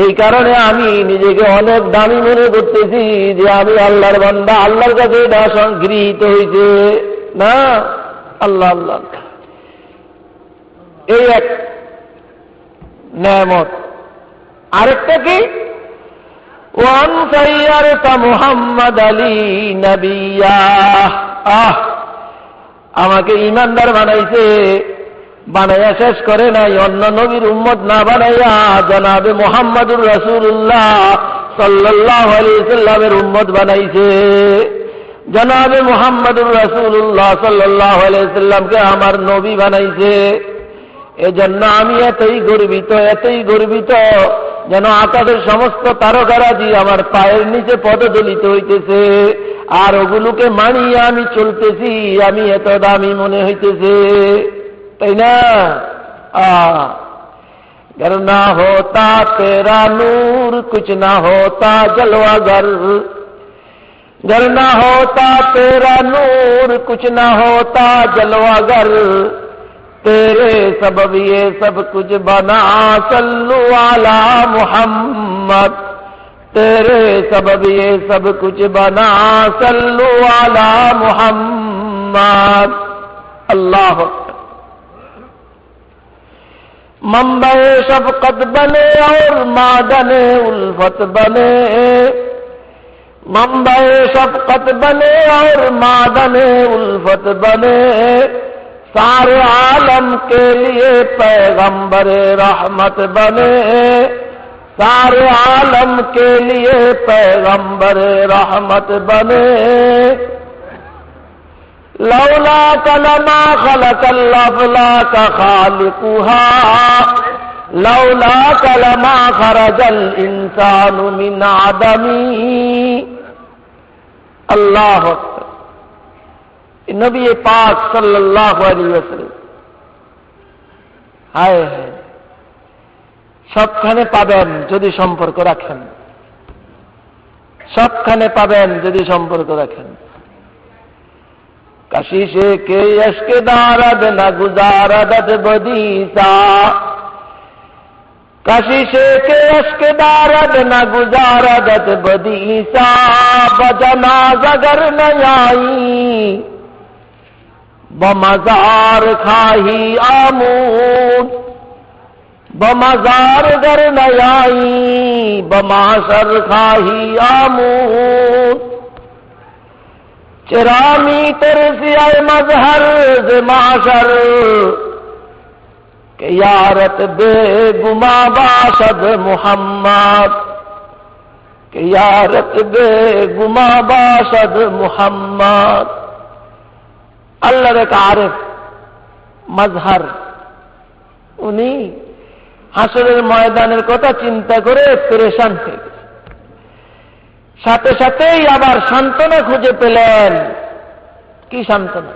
এই কারণে আমি নিজেকে অনেক দামি মনে করতেছি যে আমি আল্লাহর বান্দা, আল্লাহর কাছে এটা গৃহীত হয়েছে না। আল্লাহ আল্লাহ, এই এক নেয়ামত। আরেকটা কি, ওয়ান সাইয়ারতা মুহাম্মদ আলী নবিয়া, আমাকে ইমানদার বানাইছে, বানাইয়া শেষ করে নাই, অন্য নবীর উম্মত না বানাইয়া জনাবে মুহাম্মদুর রাসূলুল্লাহ সাল্লাল্লাহু আলাইহি ওয়াসাল্লামের উম্মত বানাইছে। জনাবে মুহাম্মদুর রাসূলুল্লাহ সাল্লাল্লাহু আলাইহি ওয়াসাল্লামকে আমার নবী বানাইছে। এজন্য আমি এতই গর্বিত যেন আকাশের সমস্ত তারকারাজি আমার পায়ের নিচে পদদলিত হইতেছে, আর ওগুলোকে মানিয়ে আমি চলতেছি, আমি এত দামি মনে হইতেছে, তাই না? गर ना होता तेरा नूर कुछ ना होता जलवागर, गर ना होता तेरा नूर कुछ ना होता जलवागर, तेरे सबब ये सब कुछ बना सल्लु अला मुहम्मद, तेरे सबब ये सब कुछ बना सल्लु अला मुहम्मद। अल्लाह मंबे शफकत बने और मादने उल्फत बने, मंबे शफकत बने और मादने उल्फत बने, सारे आलम के लिए पैगंबर रहमत बने, सारे आलम के लिए पैगंबर रहमत बने। लौला कलमा खलकल अफलाक खालिकुहा, लौला कलमा खरजल इंसानु मिन आदमी। अल्लाह नबी पाक सल्लल्लाहु अलैहि वसल्लम, হায় হায়, সবখানে পাবেন যদি সম্পর্ক রাখেন, সবখানে পাবেন যদি সম্পর্ক রাখেন। कशिशे के यश्क दारद न गुजारदत बदीसा, कशिशे के यश्क दारद न गुजारदत बदीसा, बजनाज अगर न आई बमजार खाही आमूद, बमजार गर न आई बमाशर खाही आमूद। चिरामी तरसियाए मजहर माशर के यारत बेगुमा बाशद मुहम्मद, के यारत बेगुमा बाशद मुहम्मद। আল্লাহর এক আরেফ মজহর, উনি হাসরের ময়দানের কথা চিন্তা করে পেরেশান হয়ে গেছে, সাথে সাথেই আবার সান্ত্বনা খুঁজে পেলেন। কি সান্ত্বনা?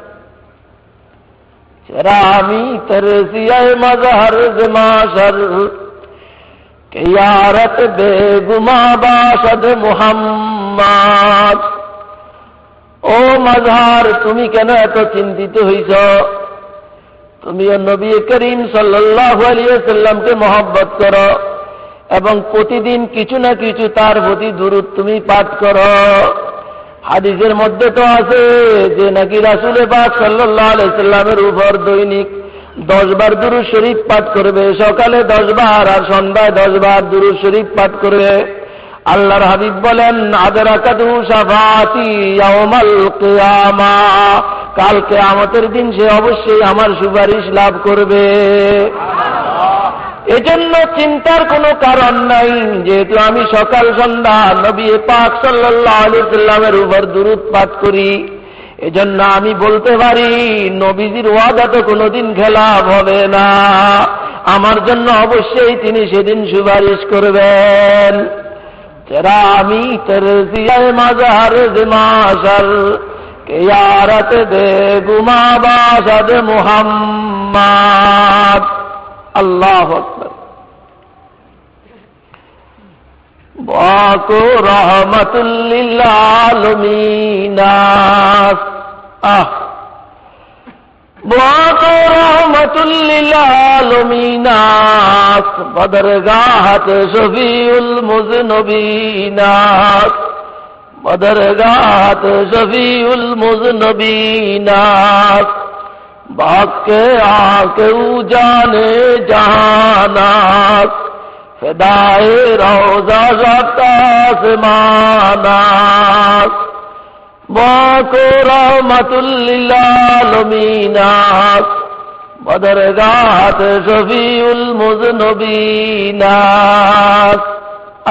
রামি তরসিয়ায়ে মজহর মাশর কে ইয়ারত বেগুমা বাশদ মুহাম্মদ। ও মজহর, তুমি কেন এত চিন্তিত হইছ? তুমিও নবী করিম সাল্লাল্লাহু আলাইহি ওয়াসাল্লামকে মহব্বত করো এবং প্রতিদিন কিছু না কিছু তার প্রতি দুরূদ তুমি পাঠ করো। হাদিসের মধ্যে তো আছে যে নাকি রাসূল পাক সাল্লাল্লাহু আলাইহি ওয়াসাল্লামের উপর দৈনিক 10 বার দুরূদ শরীফ পাঠ করবে, সকালে 10 বার আর সন্ধ্যায় 10 বার দুরূদ শরীফ পাঠ করবে। আল্লাহর হাবিব বলেন, আদরাকাতু শাফাআতি ইয়াউমাল কিয়ামা, কাল কিয়ামতের দিন সে অবশ্যই আমার সুপারিশ লাভ করবে। এজন্য চিন্তার কোনো কারণ নাই, যেহেতু আমি সকাল সন্ধ্যা নবী পাক সাল্লাল্লাহু আলাইহি ওয়াসাল্লামের উপর দুরূদ পাঠ করি, এজন্য আমি বলতে পারি নবীজির ওয়াদা তো কোনোদিন খেলাফ হবে না, আমার জন্য অবশ্যই তিনি সেদিন সুপারিশ করবেন। রামি তরসিয়ায়ে মজহর মাশর यारत दे गुमा बासद मुहम्मद। अल्लाह अकबर। बाको रहमतुल लिल आलमीन। बाको रहमतुल लिल आलमीन। बदरगाहत शफीउल मुज़नबीन। बदरगाहत शफीउल मुज़नबीन। बाके आके जाने जहानात फिदाए रोज़ा आसमानात। बाको रहमतुल लिल आलमीन। बदरगाहत शफीउल मुज़नबीन।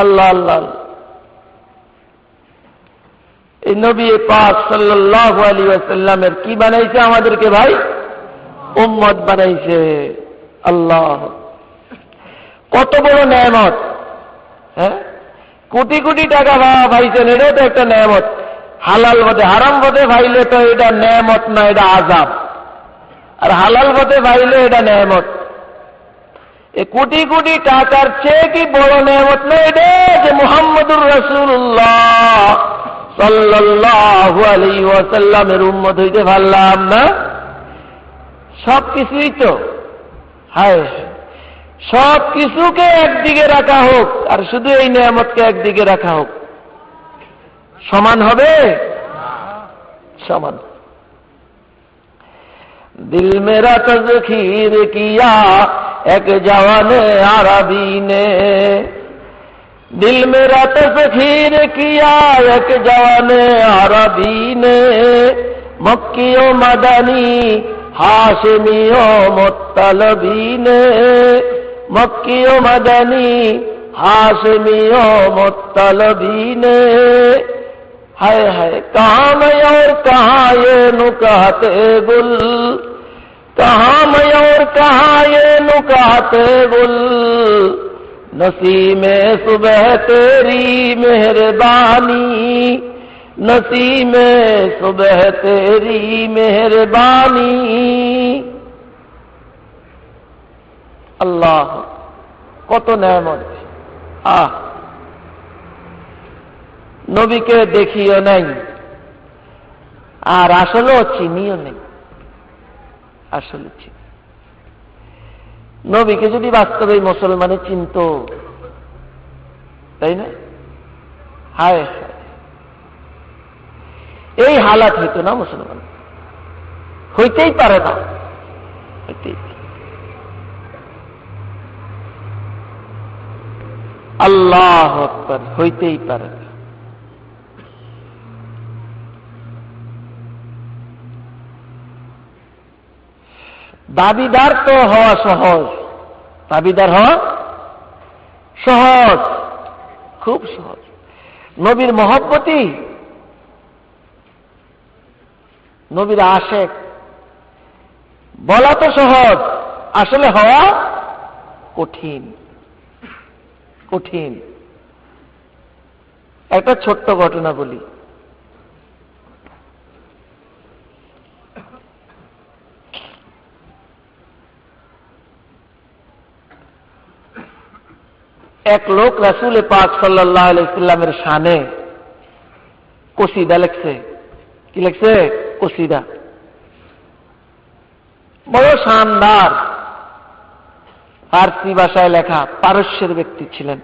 अल्लाह अल्लाह। এই নবী পাক সাল্লাল্লাহু আলাইহি ওয়াসাল্লামের কি বানাইছে আমাদেরকে ভাই? উম্মত বানাইছে। আল্লাহ, কত বড় নেয়ামত! হ্যাঁ, কোটি কোটি টাকা ভাইছেন, এটাও তো একটা নেয়ামত। হালাল পথে, হারাম পথে ভাইলে তো এটা নেয়ামত না, এটা আযাব। আর হালাল পথে ভাইলে এটা নেয়ামত। এই কোটি কোটি টাকার চেয়ে কি বড় নেয়ামত না এটা যে মুহাম্মদুর রাসূলুল্লাহ সাল্লাল্লাহু আলাইহি ওয়াসাল্লামের উম্মত হইতে পারলাম না? সব কিছুই তো, হায়, সব কিছুকে একদিকে রাখা হোক আর শুধু এই নেয়ামতকে একদিকে রাখা হোক, সমান হবে? সমান। दिल मेरा तज़खीर किया एक जवाने अरबी ने। दिल मेरा तज़खीर किया एक जवाने अरबी ने। मक्कियो मदनी हाशिमियो मुत्तलबी ने। मक्कियो मदनी हाशिमियो मुत्तलबी ने। हाय हाय, कहाँ मैं और कहाँ ये नुकाते गुल। कहाँ मैं और कहाँ ये नुकाते गुल। नसीमे सुबह तेरी मेहरबानी। नसीमे सुबह तेरी मेहरबानी। अल्लाह, কত নেয়ামত! নবীকে দেখিও নাই আর আসলেও চিনিও নেই। আসলে চিনি। নবীকে যদি বাস্তবে মুসলমানে চিনত, তাই না? হায় হায়, এই হালাত হইতো না মুসলমান, হইতেই পারে না, হইতেই পারে। আল্লাহ আকবার, হইতেই পারে না। দাবিদার তো হওয়া সহজ, দাবিদার হওয়া সহজ, খুব সহজ। নবীর মহব্বতী, নবীর আশেক বলা তো সহজ, আসলে হওয়া কঠিন, কঠিন। একটা ছোট্ট ঘটনা বলি। এক লোক রাসূল পাক সাল্লাল্লাহু আলাইহি সাল্লামের শানে কসিদা লিখছে। কি লিখছে? কসিদা। বড় শানদার, ফার্সি ভাষায় লেখা, পারস্যের ব্যক্তি ছিলেন।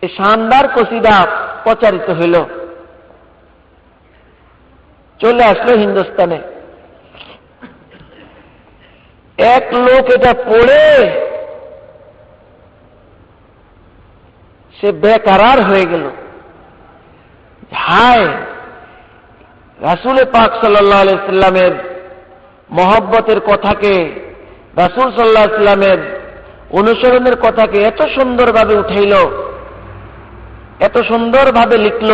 এই শানদার কসিদা প্রচারিত হইল, চলে আসলো হিন্দুস্তানে। এক লোক এটা পড়ে সে বেকারার হয়ে গেল। হায়, রাসূল পাক সাল্লাল্লাহু আলাইহি সাল্লামের মহব্বতের কথাকে, রাসূল সাল্লাল্লাহু আলাইহি সাল্লামের অনুসরণের কথাকে এত সুন্দরভাবে উঠাইল, এত সুন্দরভাবে লিখল,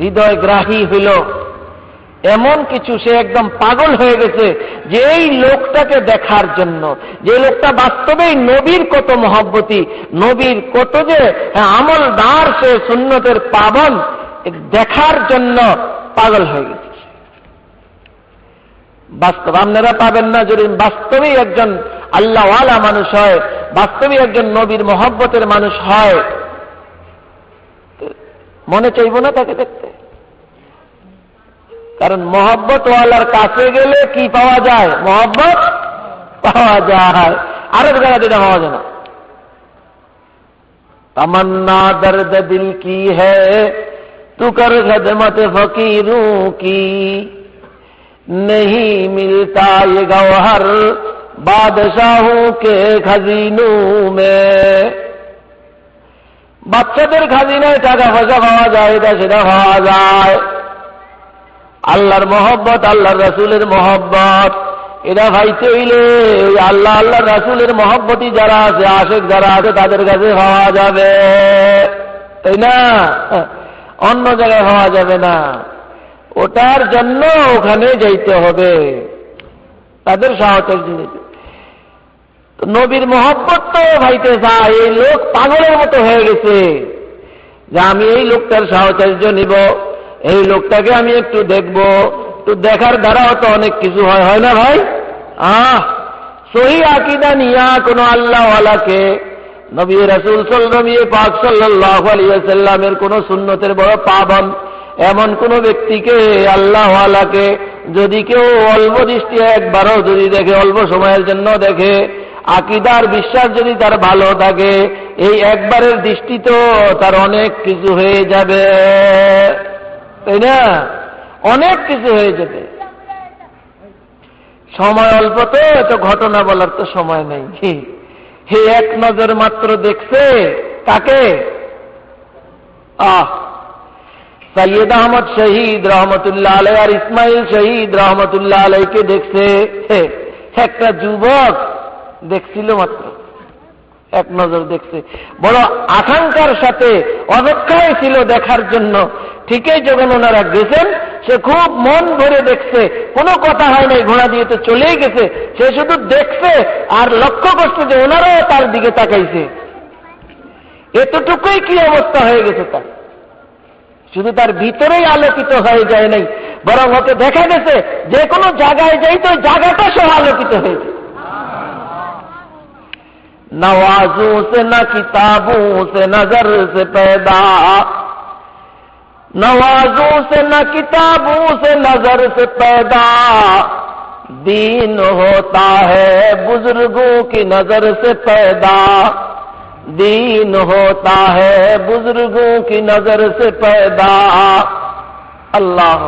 হৃদয় গ্রাহী হইল। এমন কিছু, সে একদম পাগল হয়ে গেছে যে এই লোকটাকে দেখার জন্য, যে লোকটা বাস্তবেই নবীর কত মহব্বতী, নবীর কত যে আমলদার, সে সুন্নতের পাবন, দেখার জন্য পাগল হয়ে গেছে। বাস্তব আপনারা পাবেন না, যদি বাস্তবেই একজন আল্লাহওয়ালা মানুষ হয়, বাস্তবেই একজন নবীর মহব্বতের মানুষ হয়, মনে চাইব না তাকে দেখতে। কারণ মহব্বত ওয়ালার কাছে গেলে কি পাওয়া যায়? মহব্বত পাওয়া যায়, আরেক জায়গা যেটা পাওয়া যায় না। तमन्ना दर्द दिल की है तू कर खदमत फकीरों की नहीं मिलता ये गौहर बादशाहों के खजीनों में। বাচ্চাদের খাজিনায় টাকা পয়সা পাওয়া যায়, এটা সেটা পাওয়া যায়। আল্লাহর মহব্বত, আল্লাহর রাসূলের মহব্বত, এটা ভাইতে হইলে ওই আল্লাহ আল্লাহ রাসূলের মহব্বতই যারা আছে, আশেক যারা আছে, তাদের কাছে পাওয়া যাবে, তাই না? অন্য জায়গায় পাওয়া যাবে না। ওটার জন্য ওখানে যাইতে হবে, তাদের সাহসের জিনিস। নবীর মহব্বত তো ভাইতে চায়। এই লোক পাগলের মতো হয়ে গেছে যে আমি এই লোকটার সাহচর্য নিব, এই লোকটাকে আমি একটু দেখব। তো দেখার দ্বারাও তো অনেক কিছু হয়, হয় না ভাই? সহি আকীদা নিয়া কোন আল্লাহওয়ালাকে, নবী রাসূল নবী পাক সাল্লাল্লাহু আলাইহি ওয়াসাল্লামের কোন সুন্নতের বড় পাবন এমন কোন ব্যক্তিকে, আল্লাহওয়ালাকে যদি কেউ অল্প দৃষ্টি একবারও যদি দেখে, অল্প সময়ের জন্য দেখে, আকীদার বিশ্বাস যদি তার ভালো থাকে, এই একবারের দৃষ্টি তো তার অনেক কিছু হয়ে যাবে, তাই না? অনেক কিছু হয়ে যাবে। সময় অল্প তো, এত ঘটনা বলার তো সময় নেই। হে এক নজর মাত্র দেখছে কাকে? সৈয়দ আহমদ শহীদ রহমতুল্লাহ আলাই আর ইসমাইল শহীদ রহমতুল্লাহ আলাইকে দেখছে। একটা যুবক দেখছিল মাত্র, এক নজর দেখছে, বড় আকাঙ্ক্ষার সাথে অপেক্ষায় ছিল দেখার জন্য। ঠিকই যখন ওনারা গেছেন, সে খুব মন ভরে দেখছে, কোনো কথা হয় নাই, ঘোড়া দিয়ে তো চলেই গেছে। সে শুধু দেখছে আর লক্ষ্য করছে যে ওনারাও তার দিকে তাকাইছে। এতটুকুই কি অবস্থা হয়ে গেছে তার, শুধু তার ভিতরেই আলোকিত হয়ে যায় নাই, বরং ওকে দেখা গেছে যে কোনো জায়গায় যাই তো জায়গাটা সহ আলোকিত হয়েছে। नवाजों से न किताबों से नजर से पैदा, नवाजों से न किताबों से नजर से पैदा, दीन होता है बुजुर्गों की नजर से पैदा, दीन होता है बुजुर्गों की नजर से पैदा। अल्लाह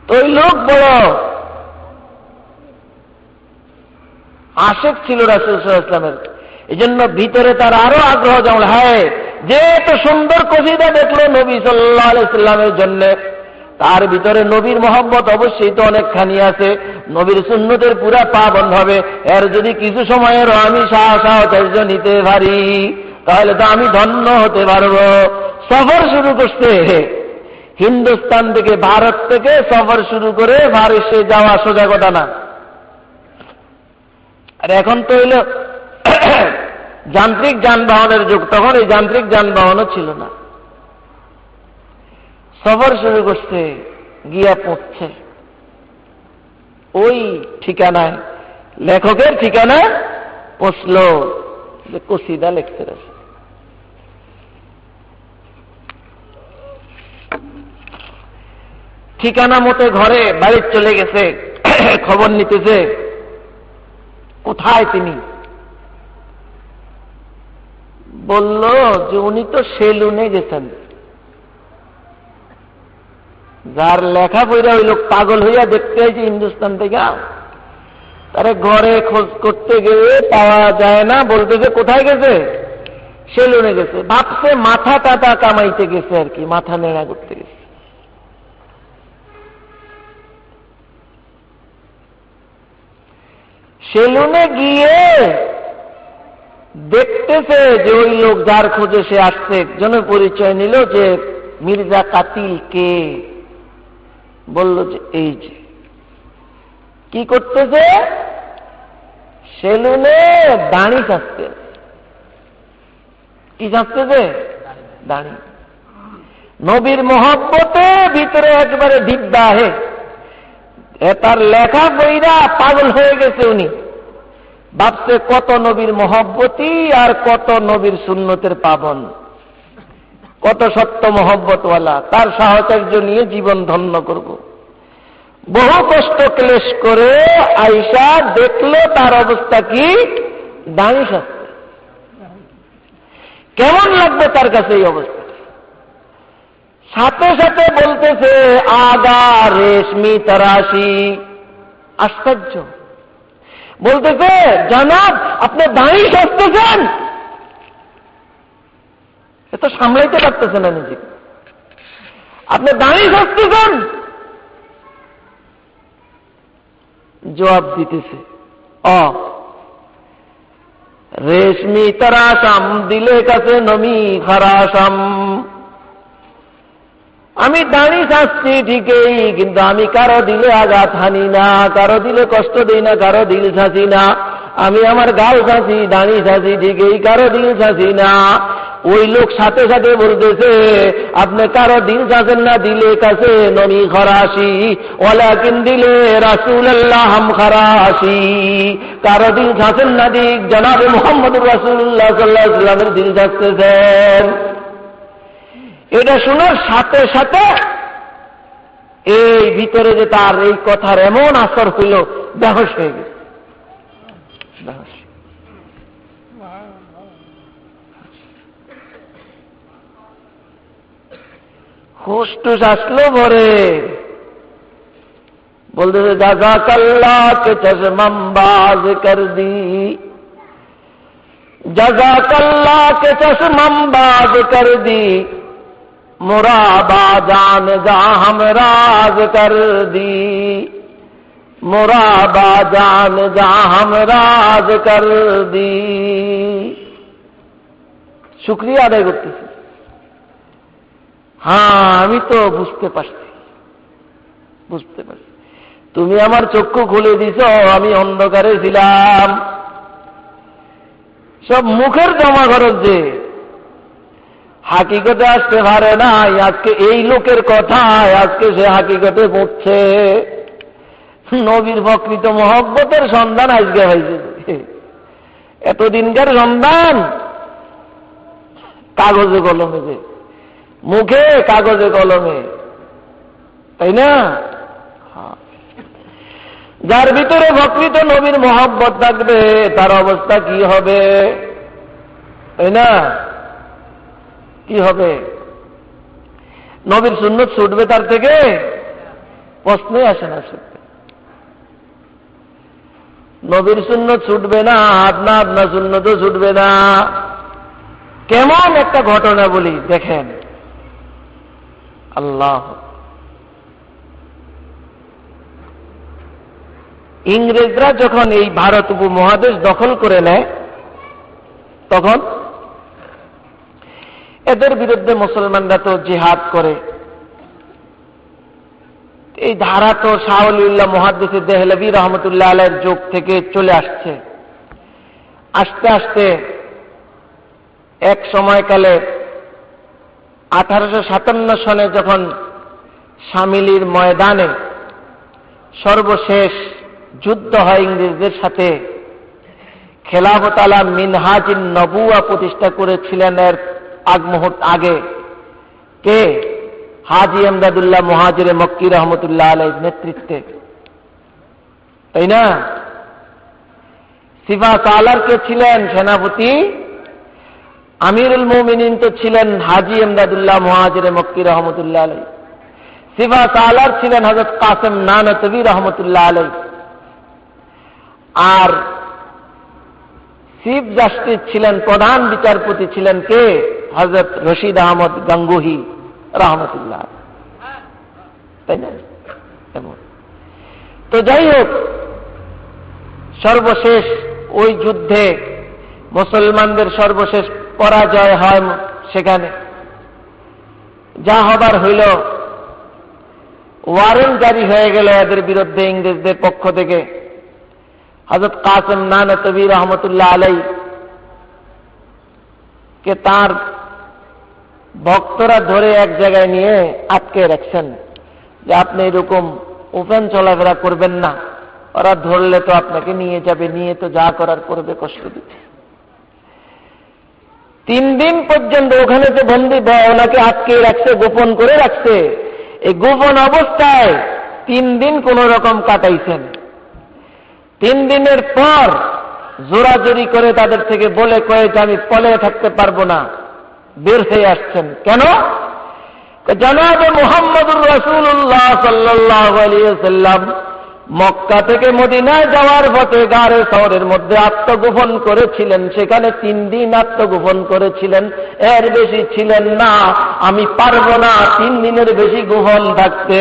तो लोग बड़ो আশেক ছিল রাসূল সাল্লাল্লাহু আলাইহি ওয়াসাল্লামের, এই জন্য ভিতরে তার আরো আগ্রহ যেমন হয় যে এত সুন্দর কসিদা দেখলো নবী সাল্লাল্লাহু আলাইহি ওয়াসাল্লামের জন্য, তার ভিতরে নবীর মহব্বত অবশ্যই তো অনেকখানি আছে। নবীর সুন্নতের পুরা পাবন হবে। এর যদি কিছু সময়েরও আমি সাহচর্য নিতে পারি, তাহলে তো আমি ধন্য হতে পারবো। সফর শুরু করছে হিন্দুস্তান থেকে, ভারত থেকে সফর শুরু করে ভারতে যাওয়া সোজা কথা না। আর এখন তো হইল যান্ত্রিক যানবাহনের যুগ, তখন এই যান্ত্রিক যানবাহনও ছিল না। সফর শুরু করছে, গিয়া পড়ছে ওই ঠিকানায়, লেখকের ঠিকানা পৌঁছল যে কসিদা লিখতে আছে। ঠিকানা মতো ঘরে বাড়ি চলে গেছে, খবর নিতেছে কোথায় তিনি। বলল যে উনি তো সেলুনে গেছেন। যার লেখা পড়া ওই লোক পাগল হইয়া দেখতে হয়েছে হিন্দুস্তান থেকে, তারে ঘরে খোঁজ করতে গিয়ে পাওয়া যায় না, বলতেছে কোথায় গেছে? সেলুনে গেছে। ভাবছে মাথা টাটা কামাইতে গেছে আর কি, মাথা নেড়া করতে গেছে। সেলুনে গিয়ে দেখতেছে যে ওই লোক যার খোঁজে সে আসছে, একজনের পরিচয় নিল যে মির্জা কাতিল কে। বলল যে এই যে। কি করতেছে? সেলুনে দাড়ি কাটতে। কি যাচ্ছে? দাড়ি। নবীর মহব্বতে ভিতরে একবারে দিব্যা হে, তার লেখা বইরা পাগল হয়ে গেছে। উনি ভাবছে কত নবীর মহব্বতী আর কত নবীর সুন্নতের পাবন, কত সত্য মহব্বতওয়ালা, তার সাহচর্য নিয়ে জীবন ধন্য করব। বহু কষ্ট ক্লেশ করে আয়েশা দেখলো তার অবস্থা কি, দাঁড়িয়ে সাজছে। কেমন লাগবে তার কাছে এই অবস্থা? সাথে সাথে বলতেছে আগা রেশমি তরাশি। আশ্চর্য, বলতেছে জনাব আপনি দাঁড়িয়ে সাজতেছেন। এত সামলাইতে পারতেছে না নিজেকে, আপনি দাঁড়িয়ে সাজতেছেন। জবাব দিতেছে রেশমি তরাশাম দিলে কাছে নমি খারাসাম। আমি দাঁড়িয়ে সাজছি ঠিকই, কিন্তু আমি কারো দিলে আঘাত হানি না, কারো দিলে কষ্ট দিই না, কারো দিল ছাঁচি না। আমি আমার গাল ছাঁচি, দাঁড়িয়ে ছাঁচি ঠিকই, কারো দিল ছাঁচি না। ওই লোক সাথে সাথে বলতেছে আপনি কারো দিল ছাঁচেন না, দিলে কাছে নমি খরাসি, ওয়ালাকিন দিলে রাসূলুল্লাহ হাম খরাসি। কারো দিল ছাঁচেন না, দিক জনাবে মুহাম্মদুর রাসূলুল্লাহ সাল্লাল্লাহু আলাইহি ওয়াসাল্লামের দিল ছাঁচতেছেন। এটা শোনার সাথে সাথে এই ভিতরে যে তার এই কথার এমন আসর হইল, বেহুশ হয়ে গেছে। হুশ টুস আসলো ভরে, বলতেছে জাযাকাল্লাহ কে চশমাম বাজ কর দি, জাযাকাল্লাহ কে চশমাম বাজ কর দি, মুরাবা জান যা हम राज कर दी, मुराबा जान जा हम राज कर दी। শুকরিয়া আদায় করতেছি। হ্যাঁ আমি তো বুঝতে পারছি, তুমি আমার চক্ষু খুলে দিছ, আমি অন্ধকারে ছিলাম। সব মুখের জমা খরচ যে হাকিকতে আসতে পারে না, আজকে এই লোকের কথায় আজকে সে হাকিকতে পড়ছে। নবীর প্রকৃত মহব্বতের সন্ধান আজকে হয়েছে। এতদিনকার সন্ধান কাগজে কলমে, যে মুখে কাগজে কলমে, তাই না? যার ভিতরে প্রকৃত নবীর মহব্বত থাকবে তার অবস্থা কি হবে, তাই না? কি হবে? নবীর সুন্নত ছুটবে তার থেকে? প্রশ্নই আসে না। ছুটবে নবীর সুন্নত ছুটবে না, আপনার সুন্নতও ছুটবে না। কেমন একটা ঘটনা বলি দেখেন। আল্লাহ, ইংরেজরা যখন এই ভারত উপমহাদেশ দখল করে নেয়, তখন এদের বিরুদ্ধে মুসলমানরা তো জিহাদ করে। এই ধারা তো শাহ ওলিউল্লাহ মুহাদ্দিস দেহলভী রহমতুল্লাহ আলাইহির যুগ থেকে চলে আসছে। আস্তে আস্তে এক সময়কালে 1857 সনে যখন শামিলির ময়দানে সর্বশেষ যুদ্ধ হয় ইংরেজদের সাথে, খেলাফত আলা মিনহাজিন নবুয়া প্রতিষ্ঠা করেছিলেন এর আগে কে? হাজী এমদাদুল্লাহ মুহাজিরে মক্কি রহমতুল্লাহ আলাইহির নেতৃত্বে, তাই না? সিফা সালার কে ছিলেন সেনাপতি? আমিরুল মুমিনিন তো ছিলেন হাজী এমদাদুল্লাহ মুহাজিরে মক্কি রহমতুল্লাহ আলাইহি। সিফা সালার ছিলেন হযরত কাসেম নানতবী রহমতুল্লাহ আলাইহি। আর চিফ জাস্টিস ছিলেন, প্রধান বিচারপতি ছিলেন কে? হযরত রশিদ আহমদ গাঙ্গুহি রহমতুল্লাহ, তাই না? তো যাই হোক, সর্বশেষ ওই যুদ্ধে মুসলমানদের সর্বশেষ পরাজয় হয়। সেখানে যা হবার হইল, ওয়ারেন্ট জারি হয়ে গেল এদের বিরুদ্ধে ইংরেজদের পক্ষ থেকে। হযরত কাসেম নানতবী রহমতুল্লাহ আলাইহি কে তার ভক্তরা ধরে এক জায়গায় নিয়ে আটকে রাখছেন যে আপনি এরকম ওপেন চলাফেরা করবেন না, ওরা ধরলে তো আপনাকে নিয়ে যাবে, নিয়ে তো যা করার করবে, কষ্ট দিবে। 3 দিন পর্যন্ত ওখানে যে বন্দী ওনাকে আটকে রাখছে, গোপন করে রাখছে। এই গোপন অবস্থায় 3 দিন কোন রকম কাটাইছেন। 3 দিনের পর জোরাজোরি করে তাদের থেকে বলে কয়ে যে আমি পলে থাকতে পারবো না, বের হয়ে আসছেন। কেন? জনাবে মুহাম্মদুর রাসূলুল্লাহ সাল্লাল্লাহু আলাইহি ওয়াসাল্লাম মক্কা থেকে মদিনায় যাওয়ার পথে গারে শহরের মধ্যে আত্মগোপন করেছিলেন। সেখানে 3 দিন আত্মগোপন করেছিলেন, এর বেশি ছিলেন না। আমি পারবো না 3 দিনের বেশি গোপন থাকতে।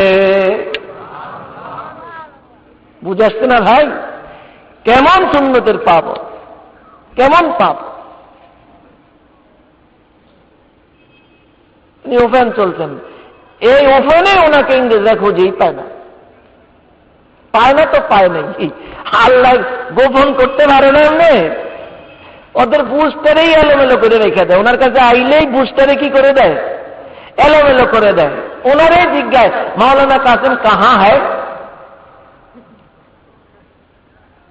বুঝাচ্ছে না ভাই? কেমন সুন্নতের পাপ, কেমন পাপ। ওপেন চলছেন, এই ওপেনে ওনাকে ইংরেজরা খুঁজেই পায় না। পায় না তো পায় নাকি? আল্লাহ গোপন করতে পারে না এমনি? ওদের বুস্টারেই এলোমেলো করে রেখে দেয়। ওনার কাছে আইলেই বুস্টারে কি করে দেয়? এলোমেলো করে দেয়। ওনারে জিজ্ঞাসা মাওলানা কাসেম কাহা হ্যায়,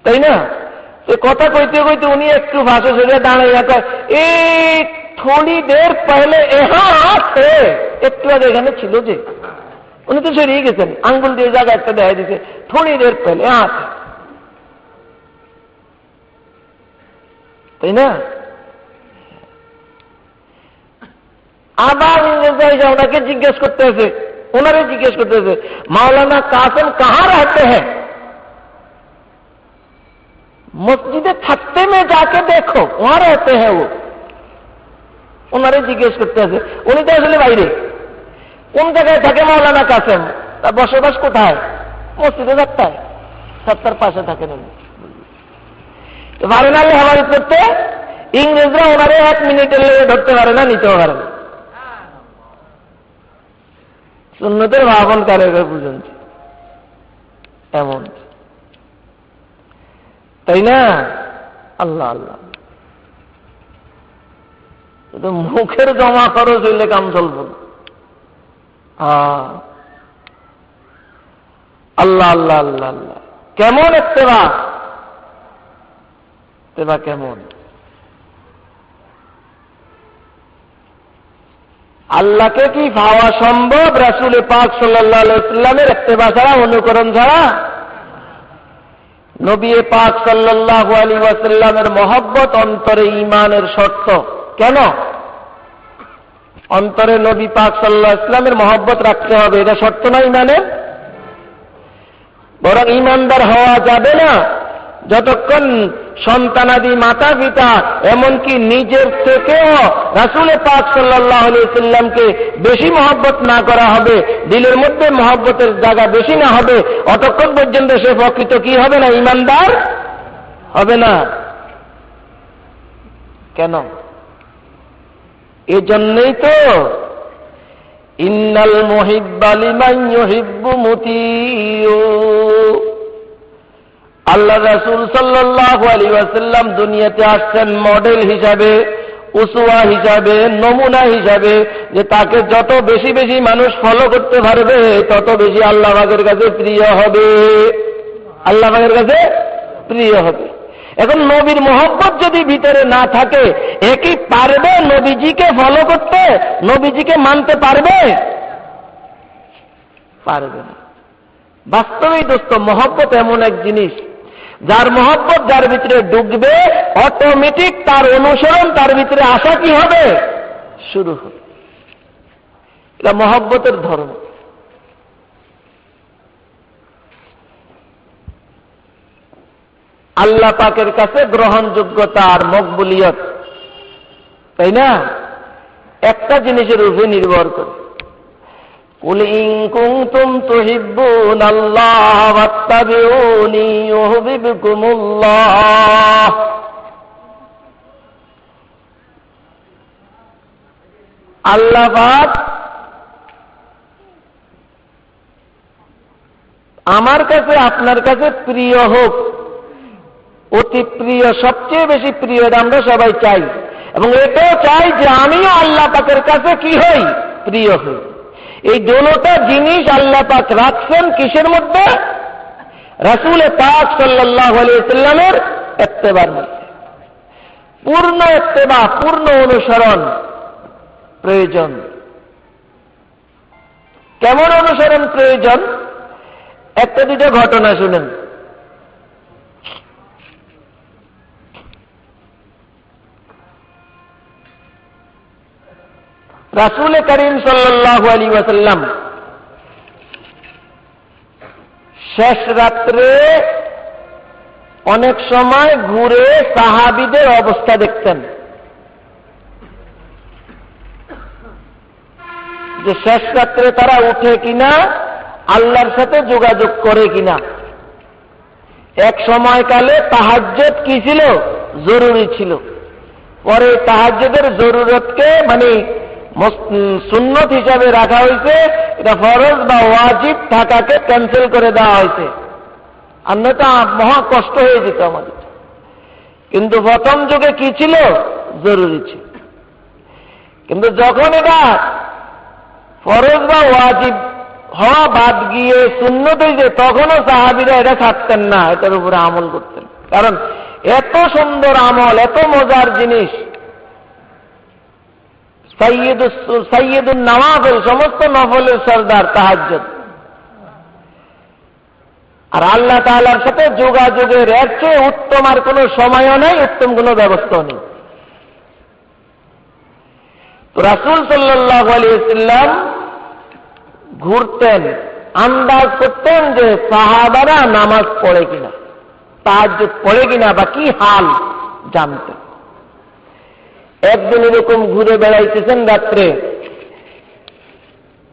তাই না? কথা কইতে কইতে উনি একটু ভাষা সরে দাঁড়াইয়া কয়, এই থোড়ি দের পহলে একটু আগে এখানে ছিল যে, উনি তো সরিয়ে গেছেন, আঙ্গুল দিয়ে জায়গা একটা দেখা দিচ্ছে, থোড়ি দের পহলে তাই না? আবার ইংরেজ ওনাকে জিজ্ঞেস করতেছে, ওনারে জিজ্ঞেস করতেছে মাওলানা কাসেম কাহা रहते हैं? মসজিদে থাকতে में जाके देखो वहां रहते हैं वो। ওনারে জিজ্ঞেস করতে আছে, উনি তো আসলে বাইরে। কোন জায়গায় থাকে মাওলানা কাসেম? তার বসবাস কোথায়? মসজিদে 7টার পাশে থাকেন উনি। পারে না হেফাজত করতে? ইংরেজরা ওনারে 1 মিনিটের লেগে ধরতে পারে না, নিতেও পারে না। সুন্নতের ভাবন কারে বুঝুন এমন, তাই না? আল্লাহ আল্লাহ, মুখের জমা খরচ হইলে কাম চলব না। আল্লাহ আল্লাহ আল্লাহ আল্লাহ, কেমন ইত্তেবা, ইত্তেবা কেমন! আল্লাহকে কি পাওয়া সম্ভব রাসূল পাক সাল্লাল্লাহু আলাইহি ওয়াসাল্লামের ইত্তেবা ছাড়া, অনুকরণ ছাড়া? নবী পাক সাল্লাল্লাহু আলাইহি ওয়াসাল্লামের মহব্বত অন্তরে ঈমানের শর্ত। কেন? অন্তরে নবী পাক সাল্লাল্লাহু আলাইহি ওয়াসাল্লামের মহব্বত রাখতে হবে, এটা শর্ত না ঈমানের? বরং ঈমানদার হওয়া যাবে না যতক্ষণ সন্তানাদি মাতা পিতা এমনকি নিজের থেকেও রাসূল পাক সাল্লাল্লাহু আলাইহি ওয়াসাল্লামকে বেশি মহব্বত না করা হবে, দিলের মধ্যে মহব্বতের জায়গা বেশি না হবে, অতক্ষণ পর্যন্ত সে প্রকৃত কি হবে না? ঈমানদার হবে না। কেন? এজন্যই তো ইন্নাল মুহিব্বা লিমান ইউহিব্বু মুতিউ। আল্লাহ রাসূল সাল্লাল্লাহু আলাইহি ওয়াসাল্লাম দুনিয়াতে আসছেন মডেল হিসাবে, উসওয়া হিসাবে, নমুনা হিসাবে, যে তাকে যত বেশি বেশি মানুষ ফলো করতে পারবে তত বেশি আল্লাহ পাকের কাছে প্রিয় হবে, আল্লাহ পাকের কাছে প্রিয় হবে। এখন নবীর মহব্বত যদি ভিতরে না থাকে, এ কি পারবে নবীজিকে ফলো করতে, নবীজিকে মানতে পারবে? পারবে না। বাস্তবেই দোস্ত, মহব্বত এমন এক জিনিস, যার মহব্বত যার ভিতরে ঢুকবে, অটোমেটিক তার অনুসরণ, তার ভিতরে আসা কি হবে? শুরু হবে। এটা মহব্বতের ধর্ম। আল্লাহ পাকের কাছে গ্রহণযোগ্যতা আর মকবুলিয়ত, তাই না, একটা জিনিসের উপরে নির্ভর করে। কুল ইন কুনতুম তুহিব্বুনাল্লাহ ফাত্তাবিউনি ইউহিব্বুকুমুল্লাহ। আল্লাহ পাক আমার কাছে আপনার কাছে প্রিয় হোক, অতি প্রিয়, সবচেয়ে বেশি প্রিয়, আমরা সবাই চাই। এবং এটাও চাই যে আমিও আল্লাহ পাকের কাছে কি হই, প্রিয় হই। এই দোনোটা জিনিস আল্লাহ পাক রাখছেন কিসের মধ্যে? রাসূল পাক সাল্লাল্লাহু আলাইহি ওয়াসাল্লামের ইত্তেবার মধ্যে। পূর্ণ ইত্তেবা, পূর্ণ অনুসরণ প্রয়োজন। কেমন অনুসরণ প্রয়োজন? একটা দুটো ঘটনা শুনেন। রাসূল করিম সাল্লাল্লাহু আলাইহি ওয়াসাল্লাম শেষ রাত্রে অনেক সময় ঘুরে সাহাবীদের অবস্থা দেখতেন, যে শেষ রাত্রে তারা উঠে কিনা, আল্লাহর সাথে যোগাযোগ করে কিনা। এক সময়কালে তাহাজ্জুদ কি ছিল? জরুরি ছিল। পরে তাহাজ্জুদের জরুরতকে সুন্নত হিসাবে রাখা হয়েছে, এটা ফরজ বা ওয়াজিব থাকাকে ক্যান্সেল করে দেওয়া হয়েছে। অন্যথা মহা কষ্ট হয়ে যেত আমাদের। কিন্তু প্রথম যুগে কি ছিল? জরুরি ছিল। কিন্তু যখন এটা ফরজ বা ওয়াজিব হওয়া বাদ গিয়ে সুন্নত হয়েছে, তখনও সাহাবীরা এটা ছাড়তেন না, এটার উপরে আমল করতেন। কারণ এত সুন্দর আমল, এত মজার জিনিস, সাইয়্যিদুন নওয়াফিল, সমস্ত নফলের সরদার তাহাজ্জুদ। আর আল্লাহ তাআলার সাথে যোগাযোগের এর চেয়ে উত্তম আর কোনো সময়ও নেই, উত্তম কোনো ব্যবস্থাও নেই। তো রাসূল সাল্লাল্লাহু আলাইহি ওয়াসাল্লাম ঘুরতেন, আন্দাজ করতেন যে সাহাবারা নামাজ পড়ে কিনা, তাহাজ্জুদ পড়ে কিনা, বা কি হাল জানতেন। একদিন এরকম ঘুরে বেড়াইতেছেন রাত্রে,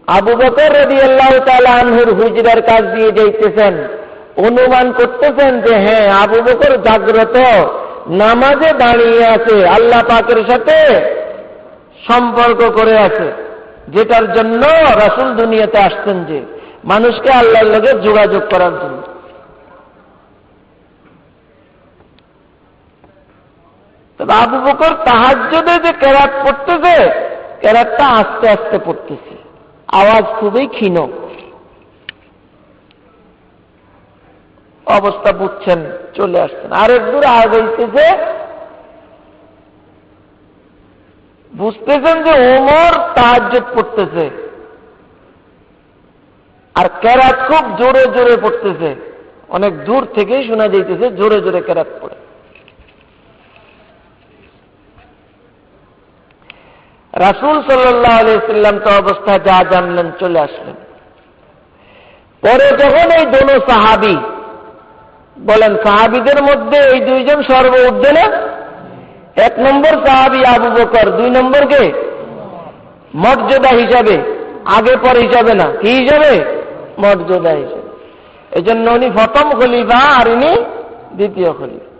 আবু বকর রাদিয়াল্লাহু তাআলা আনহুর হুজরার কাছ দিয়ে যাইতেছেন, অনুমান করতেছেন যে হ্যাঁ, আবু বকর জাগ্রত, নামাজে দাঁড়িয়ে আছে, আল্লাহ পাকের সাথে সম্পর্ক করে আছে, যেটার জন্য রাসূল দুনিয়াতে আসছেন, যে মানুষকে আল্লাহর লগে যোগাযোগ করার জন্য। তবে আবু বকর তাহাজ্জুদে যে কেরাত পড়তেছে, কেরাতটা আস্তে আস্তে পড়তেছে, আওয়াজ খুবই ক্ষীণ। অবস্থা বুঝছেন, চলে আসছেন, আরেক দূর আগাইতেছে, বুঝতেছেন যে ওমর তাহাজ্জুদ পড়তেছে, আর কেরাত খুব জোরে জোরে পড়তেছে, অনেক দূর থেকেই শোনা যাইতেছে জোরে জোরে কেরাত পড়ে। রাসূল সাল্লাল্লাহু আলাইহি ওয়াসাল্লাম তো অবস্থা যা জানলেন, চলে আসলেন। পরে যখন এই দোনো সাহাবী, বলেন সাহাবীদের মধ্যে এই দুইজন সর্ব ঊর্ধ্বে না? এক নম্বর সাহাবী আবু বকর, দুই নম্বরকে মর্যাদা হিসাবে, আগে পর হিসাবে না, কি হিসাবে? মর্যাদা হিসাবে। এই জন্য উনি প্রথম খলিফা আর ইনি দ্বিতীয় খলিফা।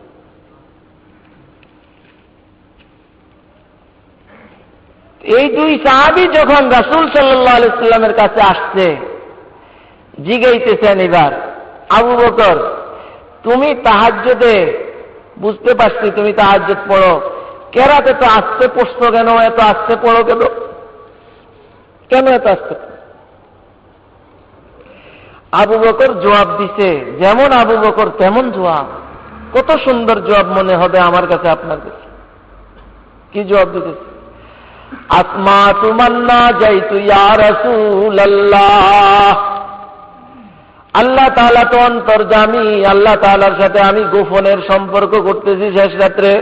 এই দুই সাহাবী যখন রাসূল সাল্লাল্লাহু আলাইহি ওয়াসাল্লামের কাছে আসছে, জিগাইতেছেন এবার, আবু বকর তুমি তাহাজ্জুদে, বুঝতে পারছি তুমি তাহাজ্জুদ পড়ো, কেরাতে তো আস্তে পড়ছো কেন, এত আস্তে পড়ো কেন, কেন এত আস্তে? আবু বকর জবাব দিছে, যেমন আবু বকর তেমন জবাব। কত সুন্দর জবাব মনে হবে আমার কাছে, আপনার কাছে কি জবাব দিতেছে? আসমাতু মান্না যাইতু ইয়া রাসূলুল্লাহ, আল্লাহ তাআলা তো অন্তর্যামী, আল্লাহ তাআলার সাথে আমি গোপনের সম্পর্ক করতেছি শেষ রাত্রে,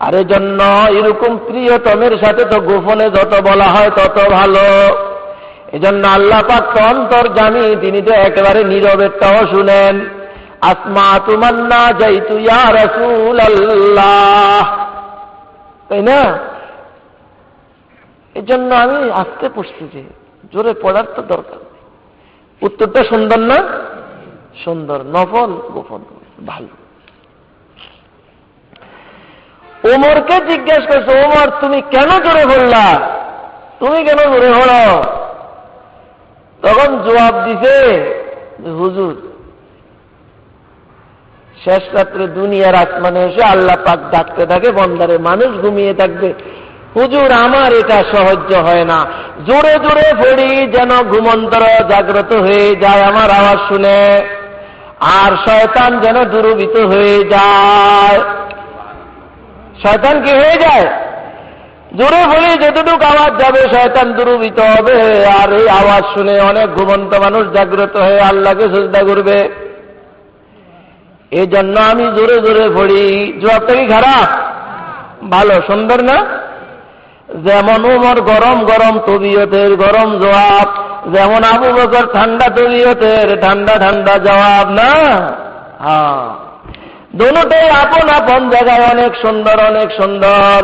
আর এজন্য এরকম প্রিয়তমের সাথে তো গোপনে যত বলা হয় তত ভালো। এজন্য আল্লাহ পাক তো অন্তর্যামী, তিনি তো একেবারে নীরবেরটাও শুনেন। আসমাতু মান্না যাইতু ইয়া রাসূলুল্লাহ, তাই না? এজন্য আমি আস্তে পড়ছি, যে জোরে পড়ার তো দরকার। উত্তরটা সুন্দর না? সুন্দর। নফল গোপন ভালো। ওমরকে জিজ্ঞেস করছে, ওমর তুমি কেন জোরে পড়লা, তুমি কেন জোরে পড়ো? তখন জবাব দিছে, হুজুর শেষ রাত্রে দুনিয়ার আসমানে এসে আল্লাহ পাক ডাকতে থাকে বন্দারে, মানুষ ঘুমিয়ে থাকবে, হুজুর আমার এটা সহ্য হয় না, জোরে জোরে পড়ি যেন ঘুমন্তর জাগ্রত হয়ে যায় আমার আওয়াজ শুনে, আর শয়তান যেন দুরূহীত হয়ে যায়। শয়তান কি হয়ে যায়? জোরে বলি যতটুকু আওয়াজ যাবে শয়তান দুরূহীত হবে, আর এই আওয়াজ শুনে অনেক ঘুমন্ত মানুষ জাগ্রত হয়ে আল্লাহকে সিজদা করবে। এই জন্য আমি জোরে জোরে পড়ি। জবাবটা কি খারাপ? ভালো, সুন্দর না? যেমন উমর গরম গরম তবিয়তের গরম জবাব, যেমন আবু বকর ঠান্ডা তবিয়তের ঠান্ডা ঠান্ডা জবাব না? হ্যাঁ, দুটোই আপন আপন জায়গায় অনেক সুন্দর, অনেক সুন্দর।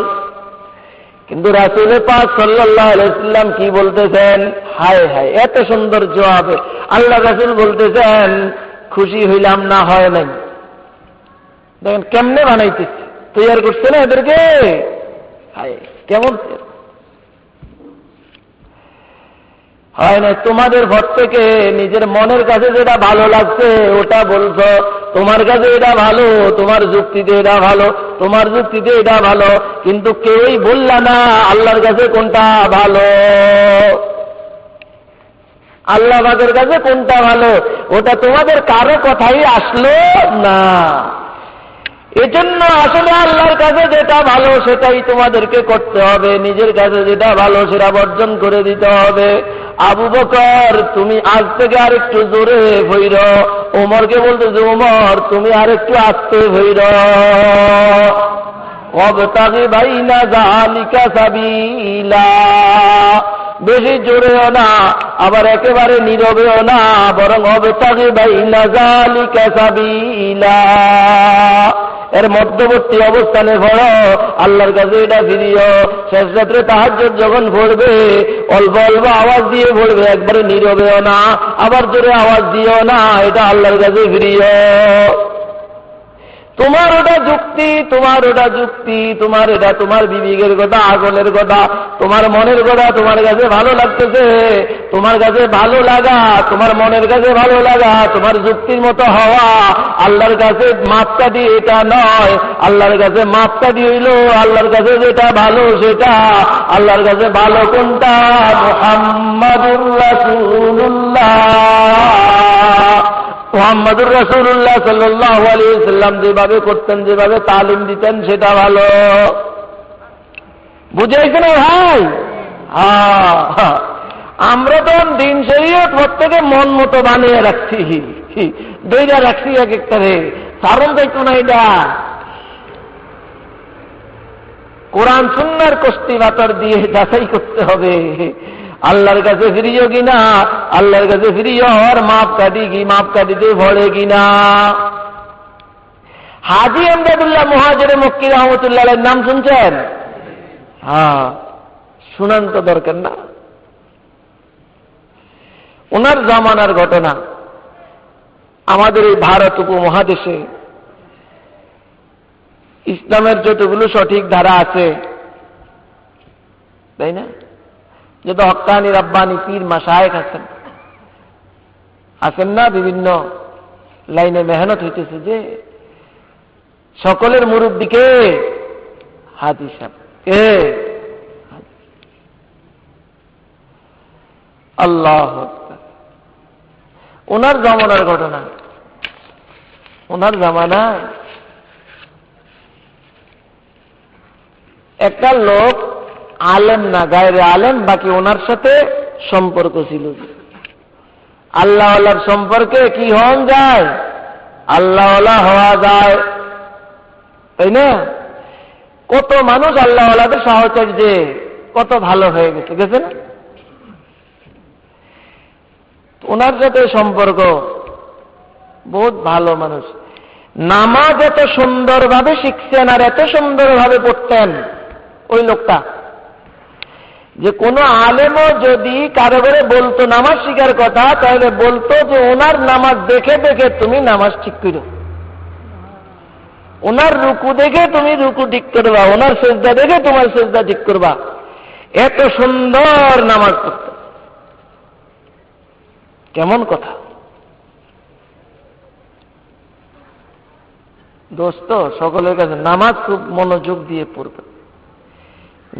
কিন্তু রাসূল পাক সাল্লাল্লাহু আলাইহি ওয়াসাল্লাম কি বলতেছেন? হায় হায়, এত সুন্দর জবাবে আল্লাহ রাসূল বলতেছেন খুশি হইলাম না, হয় নাই। দেখেন কেমনে বানাইতেছে, তৈরি করছে না এদেরকে। হায়, কেমন হয় না? তোমাদের ঘর থেকে নিজের মনের কাছে যেটা ভালো লাগছে ওটা বলছো, তোমার কাছে এটা ভালো, তোমার যুক্তিতে এটা ভালো, তোমার যুক্তিতে এটা ভালো, কিন্তু কেউই বললা না আল্লাহর কাছে কোনটা ভালো, আল্লাহ পাকের কাছে কোনটা ভালো, ওটা তোমাদের কারো কথাই আসলো না। এজন্য আসলে আল্লাহর কাছে যেটা ভালো সেটাই তোমাদেরকে করতে হবে, নিজের কাছে যেটা ভালো সেটা বর্জন করে দিতে হবে। আবু বকর তুমি আজ থেকে আরেকটু জোরে ভৈর, ওমরকে বলতেছে ওমর তুমি আরেকটু আস্তে ভৈর। ওয়াবতাগি বাইনা যালিকা সাবিলা, বেশি জোরেও না আবার একেবারে নীরবেও না, বরং ওয়াবতাগি বাইনা যালিকা সাবিলা, এর মধ্যবর্তী অবস্থানে পড়ো, আল্লাহর কাছে এটা ফিরিও। শেষ রাত্রে তাহাজ্জুদ যখন পড়বে অল্প অল্প আওয়াজ দিয়ে পড়বে, একবারে নীরবেও না আবার জোরে আওয়াজ দিও না, এটা আল্লাহর কাছে ফিরিও। তোমার ওটা যুক্তি, তোমার ওটা যুক্তি, তোমার এটা তোমার বিবেকের কথা, আকলের কথা, তোমার মনের কথা তোমার কাছে ভালো লাগতেছে, তোমার কাছে ভালো লাগা, তোমার মনের কাছে ভালো লাগা, তোমার যুক্তির মতো হওয়া আল্লাহর কাছে মাপকাঠি এটা নয়। আল্লাহর কাছে মাপকাঠি হইল আল্লাহর কাছে যেটা ভালো সেটা। আল্লাহর কাছে ভালো কোনটা? মুহাম্মাদুর রাসূলুল্লাহ, মুহাম্মাদুর রাসূলুল্লাহ সাল্লাল্লাহু আলাইহি ওয়াসাল্লাম যেভাবে করতেন, যেভাবে তালিম দিতেন সেটা ভালো। বুঝাইছে না ভাই? হ্যাঁ, আমরা তো দিন শরীয়ত প্রত্যেকে মন মতো বানিয়ে রাখছি, দইটা রাখছি এক একটারে, সারণ দেখতো না। এটা কোরআন সুন্নাহর কষ্টি বাতর দিয়ে যাচাই করতে হবে আল্লাহর কাছে ফিরিও কিনা, আল্লাহর কাছে ফিরিও আর মাপ কাটি কি, মাপ কাটিতে ভরে কিনা। হাজী আমদাদুল্লাহ মুহাজিরে মক্কি রহমতুল্লাহ আলাইহির নাম শুনছেন? হ্যাঁ, শুনান তো দরকার না। ওনার জামানার ঘটনা আমাদের এই ভারত উপমহাদেশে ইসলামের যতগুলো সঠিক ধারা আছে, তাই না, যত হক্কানি রাব্বানি পীর মাশায়েখ আছেন না, বিভিন্ন লাইনে মেহনত হইতেছে, যে সকলের মুরব্বিকে হাজী সাহেব কে, আল্লাহ আকবার। ওনার জামানার ঘটনা, ওনার জামানায় একটা লোক আলেম না, গায়রে আলেম, বাকি ওনার সাথে সম্পর্ক ছিল। আল্লাহওয়ালার সম্পর্কে কি হন যায়? আল্লাহওয়ালা হওয়া যায়, তাই না? কত মানুষ আল্লাহওয়ালাদের সাহচর্যে কত ভালো হয়ে গেছে, গেছে না? ওনার সাথে সম্পর্ক, বহুত ভালো মানুষ। নামাজ এত সুন্দরভাবে শিখছেন আর এত সুন্দরভাবে পড়তেন ওই লোকটা, যে কোনো আলেমও যদি কারো করে বলতো নামাজ শিখার কথা, তাহলে বলতো যে ওনার নামাজ দেখে দেখে তুমি নামাজ ঠিক করো, ওনার রুকু দেখে তুমি রুকু ঠিক করবা, ওনার সেজদা দেখে তোমার সেজদা ঠিক করবা। এত সুন্দর নামাজ পড়ত। কেমন কথা! দোস্ত সকলের কাছে নামাজ খুব মনোযোগ দিয়ে পড়বে।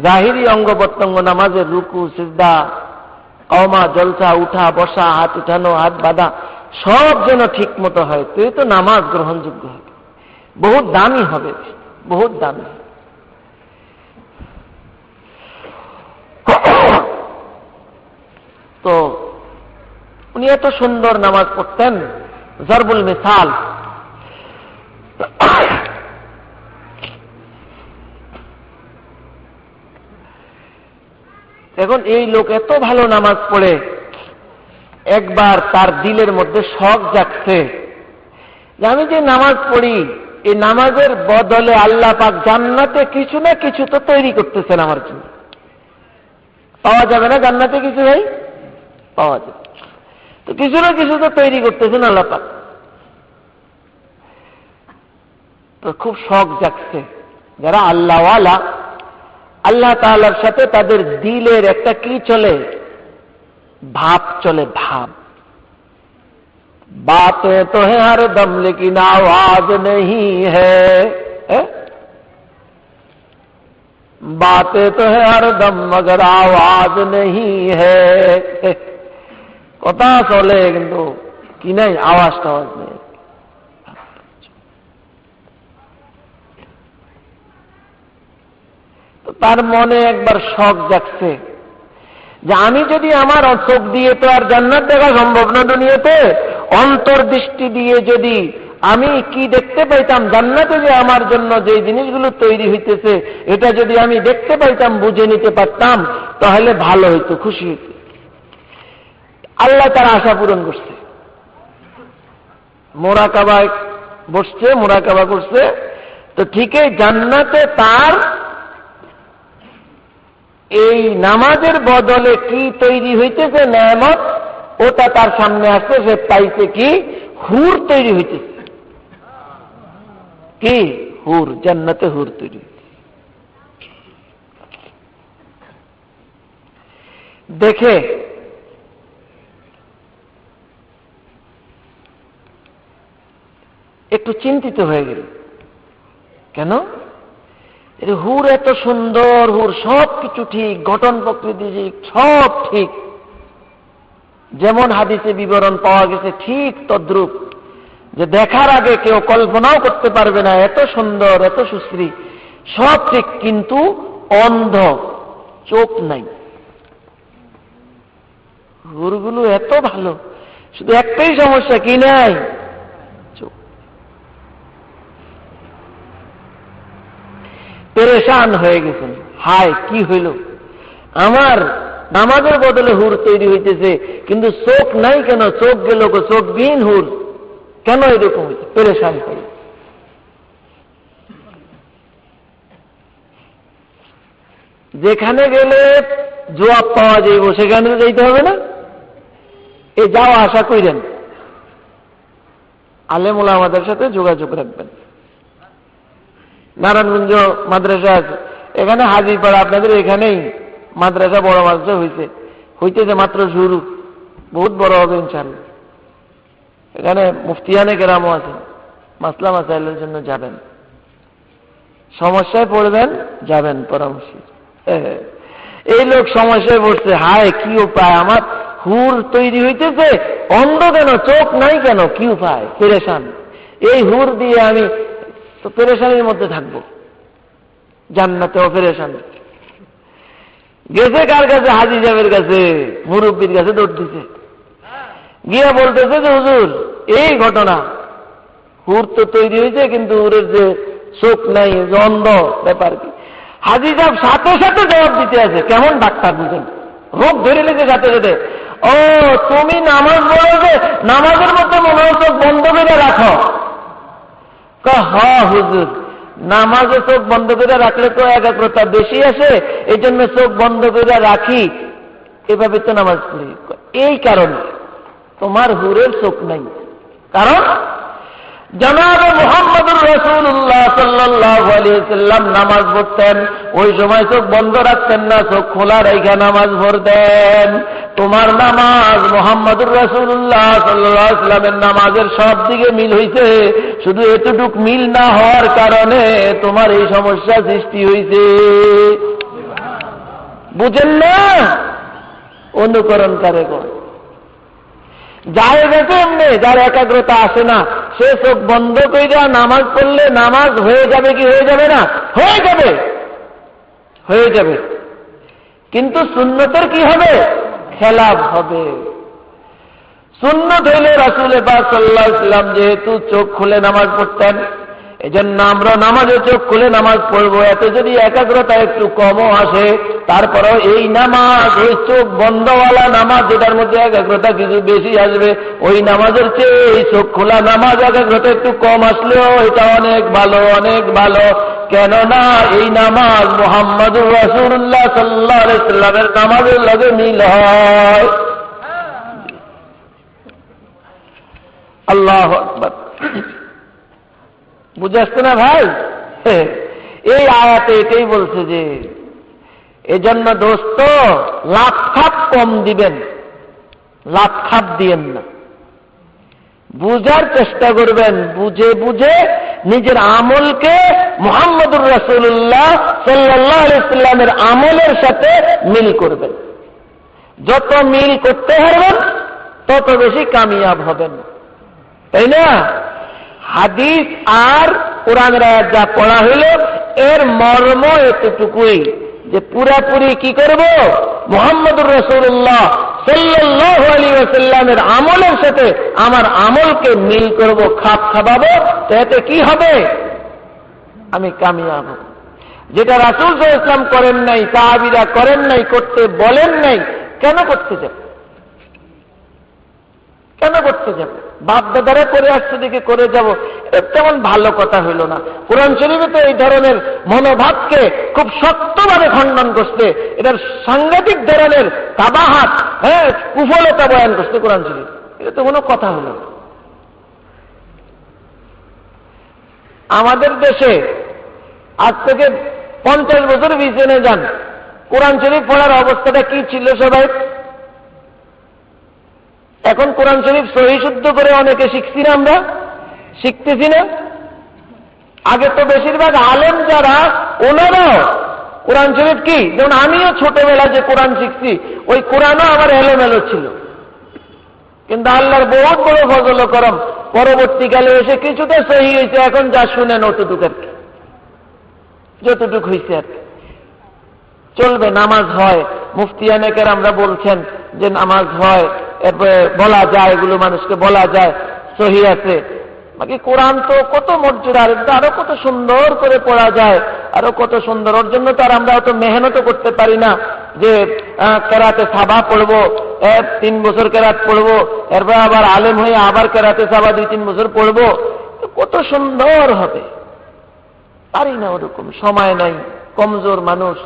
জাহিরি অঙ্গ প্রত্যঙ্গ নামাজের রুকু, সিজদা, কওমা, জলসা, উঠা বসা, হাত উঠানো, হাত বাঁধা সব যেন ঠিক মতো হয়, তুই তো নামাজ গ্রহণযোগ্য হবে, বহুত দামি হবে, বহুত দামি। তো উনি এত সুন্দর নামাজ পড়তেন, জরবুল মিসাল। এখন এই লোক এত ভালো নামাজ পড়ে, একবার তার দিলের মধ্যে শখ জাগছে যে আমি যে নামাজ পড়ি, এই নামাজের বদলে আল্লাহ পাক জান্নাতে কিছু না কিছু তো তৈরি করতেছেন আমার জন্য। পাওয়া যাবে না জান্নাতে কিছু? ভাই পাওয়া যাবে, তো কিছু না কিছু তো তৈরি করতেছেন আল্লাহ পাক। তো খুব শখ জাগছে। যারা আল্লাহওয়ালা, আল্লাহ তাআলার সাথে তাদের দিলের একটা কি চলে, ভাব চলে, ভাব। बातें तो है हर दम लेकिन आवाज नहीं है, बातें तो है हर दम मगर आवाज नहीं है। কথা চলে কিন্তু কি নাই, আওয়াজ টাওয়াজ নেই। তো তার মনে একবার শখ জাগছে যে আমি যদি আমার চোখ দিয়ে তো আর জান্নাত দেখা সম্ভব না দুনিয়াতে, অন্তর্দৃষ্টি দিয়ে যদি আমি কি দেখতে পাইতাম, জান্নাতে যে আমার জন্য যে জিনিসগুলো তৈরি হইতেছে এটা যদি আমি দেখতে পাইতাম, বুঝে নিতে পারতাম, তাহলে ভালো হইতো, খুশি হইত। আল্লাহ তার আশা পূরণ করছে। মোরাকাবায় বসছে, মোরাকাবা করছে, তো ঠিকই জান্নাতে তার এই নামাজের বদলে কি তৈরি হইতেছে নেয়ামত, ওটা তার সামনে আসছে। সে পাইছে কি, হুর তৈরি হইতেছে। কি হুর? জান্নাতে হুর তৈরি। দেখে একটু চিন্তিত হয়ে গেল। কেন? হুর এত সুন্দর, হুর সব কিছু ঠিক, গঠন প্রকৃতি ঠিক, সব ঠিক, যেমন হাদিসে বিবরণ পাওয়া গেছে ঠিক তদ্রূপ, যে দেখার আগে কেউ কল্পনাও করতে পারবে না, এত সুন্দর, এত সুশ্রী, সব ঠিক, কিন্তু অন্ধ, চোখ নাই। হুরগুলো এত ভালো, শুধু একটাই সমস্যা, কি নাই? চোখ। পেরেশান হয়ে গেছেন, হায় কি হইল, আমার নামাজের বদলে হুর তৈরি হইতেছে, কিন্তু চোখ নাই কেন? চোখ গেল, চোখবিহীন হুর কেন এরকম হয়েছে? পেরেশান হয়ে যেখানে গেলে জবাব পাওয়া যাইব সেখানে যাইতে হবে না? এই যাওয়া আশা করেন, আলেম ওলামাদের সাথে যোগাযোগ রাখবেন। নারায়ণগঞ্জ মাদ্রাসা আছে, এখানে হাজিরপাড়া, আপনাদের এখানেই মাদ্রাসা, বড় মাদ্রাসা হইতেছে মাত্র শুরু, বহুত বড় হবে ইনশাআল্লাহ। এখানে মুফতিয়ানে কেরামও আছেন, মাসলা মাসাইলের জন্য যাবেন, সমস্যায় পড়বেন, যাবেন পরামর্শ। এই লোক সমস্যায় পড়ছে, হায় কি উপায়, আমার হুর তৈরি হইতেছে, অন্ধ কেন, চোখ নাই কেন, কি উপায়? পেরেশান। এই হুর দিয়ে আমি তো পেরেশানির মধ্যে থাকবো, জান্নাতেও পেরেশান। গেছে কার কাছে? হাজী সাহেবের কাছে, মুরব্বীর কাছে দৌড় দিছে, গিয়া বলতেছে যে হুজুর এই ঘটনা, হুর তো তৈরি হয়েছে কিন্তু হুরের যে চোখ নাই, অন্ধ, ব্যাপার কি? হাজী সাহেব সাথে সাথে জবাব দিতে আছে, কেমন ডাক্তার বুঝেন, রোগ ধরে লেগে সাথে সাথে, ও তুমি নামাজ পড়ো যে নামাজের মধ্যে মনে হয় চোখ বন্ধ করে রাখো। হ্যাঁ হুজুর, নামাজে চোখ বন্ধ করে রাখলে তো একাগ্রতা বেশি আসে, এই জন্য চোখ বন্ধ করে রাখি, এভাবে তো নামাজ পড়ি। এই কারণে তোমার হুরের চোখ নাই, কারণ জনাবে মুহাম্মদুর রাসূলুল্লাহ সাল্লাল্লাহু আলাইহি ওয়াসাল্লাম নামাজ পড়তেন, ওই সময় চোখ বন্ধ রাখতেন না, চোখ খোলা রেখে নামাজ পড়তেন। তোমার নামাজ মুহাম্মদুর রাসূলুল্লাহ সাল্লাল্লাহু আলাইহি ওয়াসাল্লামের নামাজের সব দিকে মিল হইছে, শুধু এতটুক মিল না হওয়ার কারণে তোমার এই সমস্যা সৃষ্টি হইছে। বুঝেন না? অনুকরণ করে কোন যায় গেছে এমনি, যার একাগ্রতা আসে না, সে চোখ বন্ধ করে নামাজ পড়লে নামাজ হয়ে যাবে কি হয়ে যাবে না? হয়ে যাবে, হয়ে যাবে। কিন্তু সুন্নতের কি হবে? খেলাফ হবে। সুন্নত হইলে রাসূল পাক সাল্লাল্লাহু আলাইহি ওয়াসাল্লাম যেহেতু চোখ খুলে নামাজ পড়তেন, এজন্য আমরা নামাজে চোখ খুলে নামাজ পড়বো। এতে যদি একাগ্রতা একটু কমও আসে, তারপরেও এই নামাজ, ওই চোখ বন্ধওয়ালা নামাজ যেটার মধ্যে একাগ্রতা কিছু বেশি আসবে, ওই নামাজের চেয়ে এই চোখ খোলা নামাজ একাগ্রতা একটু কম আসলেও এটা অনেক ভালো, অনেক ভালো। কেননা এই নামাজ মুহাম্মদুর রাসূলুল্লাহ সাল্লাল্লাহু আলাইহি ওয়াসাল্লামের নামাজের লগে মিল হয়। আল্লাহু আকবার। বুঝে আসছে না ভাই? এই আয়াতে এটাই বলছে যে এজন্য দোস্ত লাভ খাপ কম দিবেন, লাভ খাপ দিয়েন না, বুঝার চেষ্টা করবেন, বুঝে বুঝে নিজের আমলকে মুহাম্মদুর রাসূলুল্লাহ সাল্লাল্লাহু আলাইহি ওয়াসাল্লামের আমলের সাথে মিল করবেন। যত মিল করতে পারবেন তত বেশি কামিয়াব হবেন, তাই না? হাদিস আর কোরআনের আয়াত যা পড়া হইল এর মর্ম এতটুকুই যে পুরাপুরি কি করব? মুহাম্মদুর রাসূলুল্লাহ সাল্লাল্লাহু আলাইহি ওয়াসাল্লামের আমলের সাথে আমার আমলকে মিল করব, খাপ খাওয়াবো। তো এতে কি হবে? আমি কামিয়াব হব। যেটা রাসূল সাল্লাল্লাহু আলাইহি ওয়াসাল্লাম করেন নাই, সাহাবীরা করেন নাই, করতে বলেন নাই, কেন করতে যাব? কেন করতে যাব? বাপ দাদারা করে আসছে দিকে করে যাব, এটা তেমন ভালো কথা হইল না। কোরআন শরীফে তো এই ধরনের মনোভাবকে খুব শক্তভাবে খণ্ডন করছে, এটার সাংঘাতিক ধরনের কাবাহাত, কুফলতা বয়ান করছে কোরআন শরীফ। এটা তো কোনো কথা হলো না। আমাদের দেশে আজ থেকে 50 বছর পিছনে যান, কোরআন শরীফ পড়ার অবস্থাটা কি ছিল সবাই? এখন কোরআন শরীফ সহি শুদ্ধ করে অনেকে শিখছি না, আমরা শিখতেছি না? আগে তো বেশিরভাগ আলেম যারা, ওনারাও কোরআন শরীফ কি, যেমন আমিও ছোটবেলা যে কোরআন শিখছি, ওই কোরআনও আমার এলোমেলো ছিল। কিন্তু আল্লাহর বহুত বড় ফজল ও করম, পরবর্তীকালে এসে কিছুটা সহি হয়েছে। এখন যা শুনেন অতটুকু আর কি, যতটুকু হয়েছে আর কি চলবে। নামাজ হয়, মুফতিয়ানে কেরামরা বলছেন যে নামাজ হয়, এরপরে বলা যায়, এগুলো মানুষকে বলা যায়, সহি আছে। বাকি কোরআন তো কত মর্যাদার, আরো কত সুন্দর করে পড়া যায়, আরো কত সুন্দর। ওর জন্য তো আর আমরা অত মেহনতও করতে পারি না যে কেরাতে সাবা পড়বো, 3 বছর কেরাত পড়বো, এরপর আবার আলেম হয়ে আবার কেরাতে সাবা 2-3 বছর পড়বো, কত সুন্দর হবে। পারি না ওরকম, সময় নাই, কমজোর মানুষ।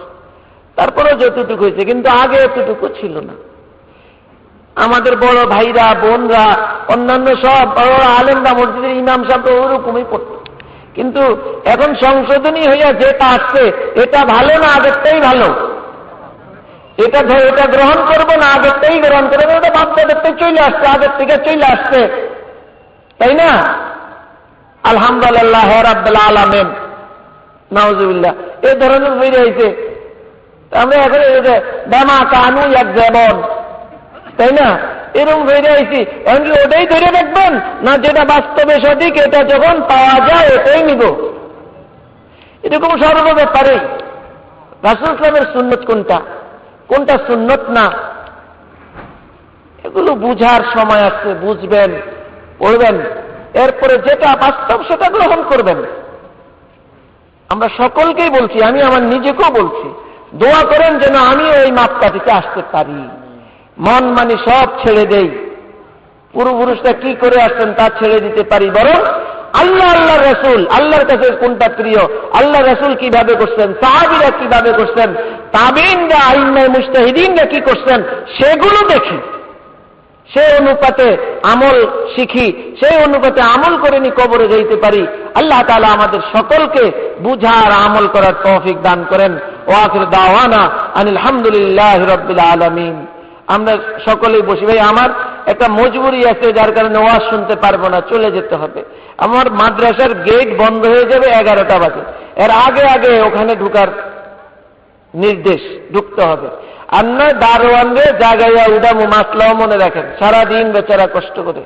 তারপরেও যতটুকু হয়েছে, কিন্তু আগে এতটুকু ছিল না। আমাদের বড় ভাইরা, বোনরা, অন্যান্য সব বড় আলেমরা, মসজিদের ইমাম সাহেব ওরকমই পড়ত। কিন্তু এখন সংশোধনী হইয়া যেটা আসছে, এটা ভালো না আগেরটাই ভালো, এটা গ্রহণ করবো না আগেরটাই গ্রহণ করবো, এটা বাচ্চাদেরটাই চলে আসছে, আগের থেকে চলে আসছে, তাই না? আলহামদুলিল্লাহ রাব্বিল আলামিন, নাউজুবিল্লাহ, এই ধরনের হয়ে রয়েছে। আমরা এখন বেমা কানু এক যেমন, তাই না? এরকম হয়ে যাইছি। এমনকি ওটাই ধরে রাখবেন না যেটা বাস্তবে সঠিক, এটা যখন পাওয়া যায় এটাই নিব, এরকম সর্ব ব্যাপারে। রাসূল ইসলামের সুন্নত কোনটা, কোনটা সুন্নত না, এগুলো বুঝার সময় আছে, বুঝবেন, পড়বেন, এরপরে যেটা বাস্তব সেটা গ্রহণ করবেন। আমরা সকলকেই বলছি, আমি আমার নিজেকেও বলছি, দোয়া করেন যেন আমি ওই মাপকাঠিতে আসতে পারি, মন মানি সব ছেড়ে দেই, পূর্বপুরুষরা কি করে আসছেন তা ছেড়ে দিতে পারি, বরং আল্লাহ, আল্লাহ রসুল, আল্লাহর কাছে কোনটা প্রিয়, আল্লাহ রসুল কিভাবে করছেন, সাহাবীরা কিভাবে করছেন, তাবিঈনরা, আইম্মায়ে মুজতাহিদিনরা কি করছেন, সেগুলো দেখি, সেই অনুপাতে আমল শিখি, সেই অনুপাতে আমল করে নি কবরে যাইতে পারি। আল্লাহ তাআলা আমাদের সকলকে বুঝার আমল করার তৌফিক দান করেন। ওয়া আখির দাওয়ানা আনিল হামদুলিল্লাহি রাব্বিল আলামিন। আমরা সকলেই বসি। ভাই আমার একটা মজবুরি আছে, যার কারণে ওয়াজ শুনতে পারবো না, চলে যেতে হবে। আমার মাদ্রাসার গেট বন্ধ হয়ে যাবে 11টা বাজে, এর আগে আগে ওখানে ঢুকার নির্দেশ, ঢুকতে হবে। আর নয় দারোয়ানরে জাগাইয়া উডামু, মাসলাও মনে রাখেন, সারাদিন বেচারা কষ্ট করে,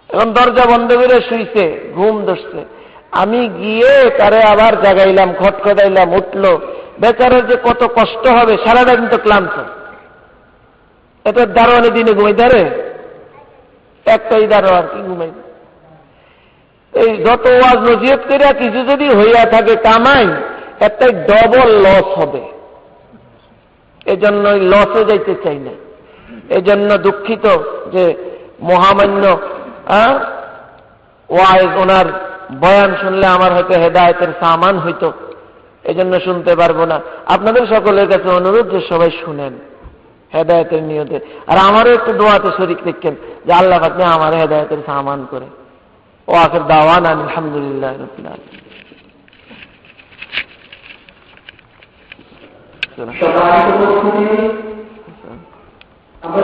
এখন দরজা বন্ধ করে শুইছে, ঘুম ধরছে, আমি গিয়ে তারে আবার জাগাইলাম, খটখটাইলাম, উঠলো, বেচারার যে কত কষ্ট হবে, সারাটা দিন তো ক্লান্ত। এটা দারোয়ানে দিনে ঘুমাই ধরে, একটাই দারোয়ান কি ঘুমাই। এই যত ওয়াজ নসিহত করিয়া কিছু যদি হইয়া থাকে কামাই, একটা ডবল লস হবে। এজন্য লসে যাইতে চাই না। এজন্য দুঃখিত যে মহামান্য ওয়াইজ ওনার বয়ান শুনলে আমার হয়তো হেদায়েতের সামান হইতো, এজন্য শুনতে পারবো না। আপনাদের সকলের কাছে অনুরোধ যে সবাই শুনেন হেদায়েতের নিয়তে, আর আমারও একটু দোয়াতে শরীক দেখেন যে আল্লাহ পাক আমার হেদায়েতের সামান করে। ও আখির দাওয়ানা আলহামদুলিল্লাহি রাব্বিল আলামিন। আমরা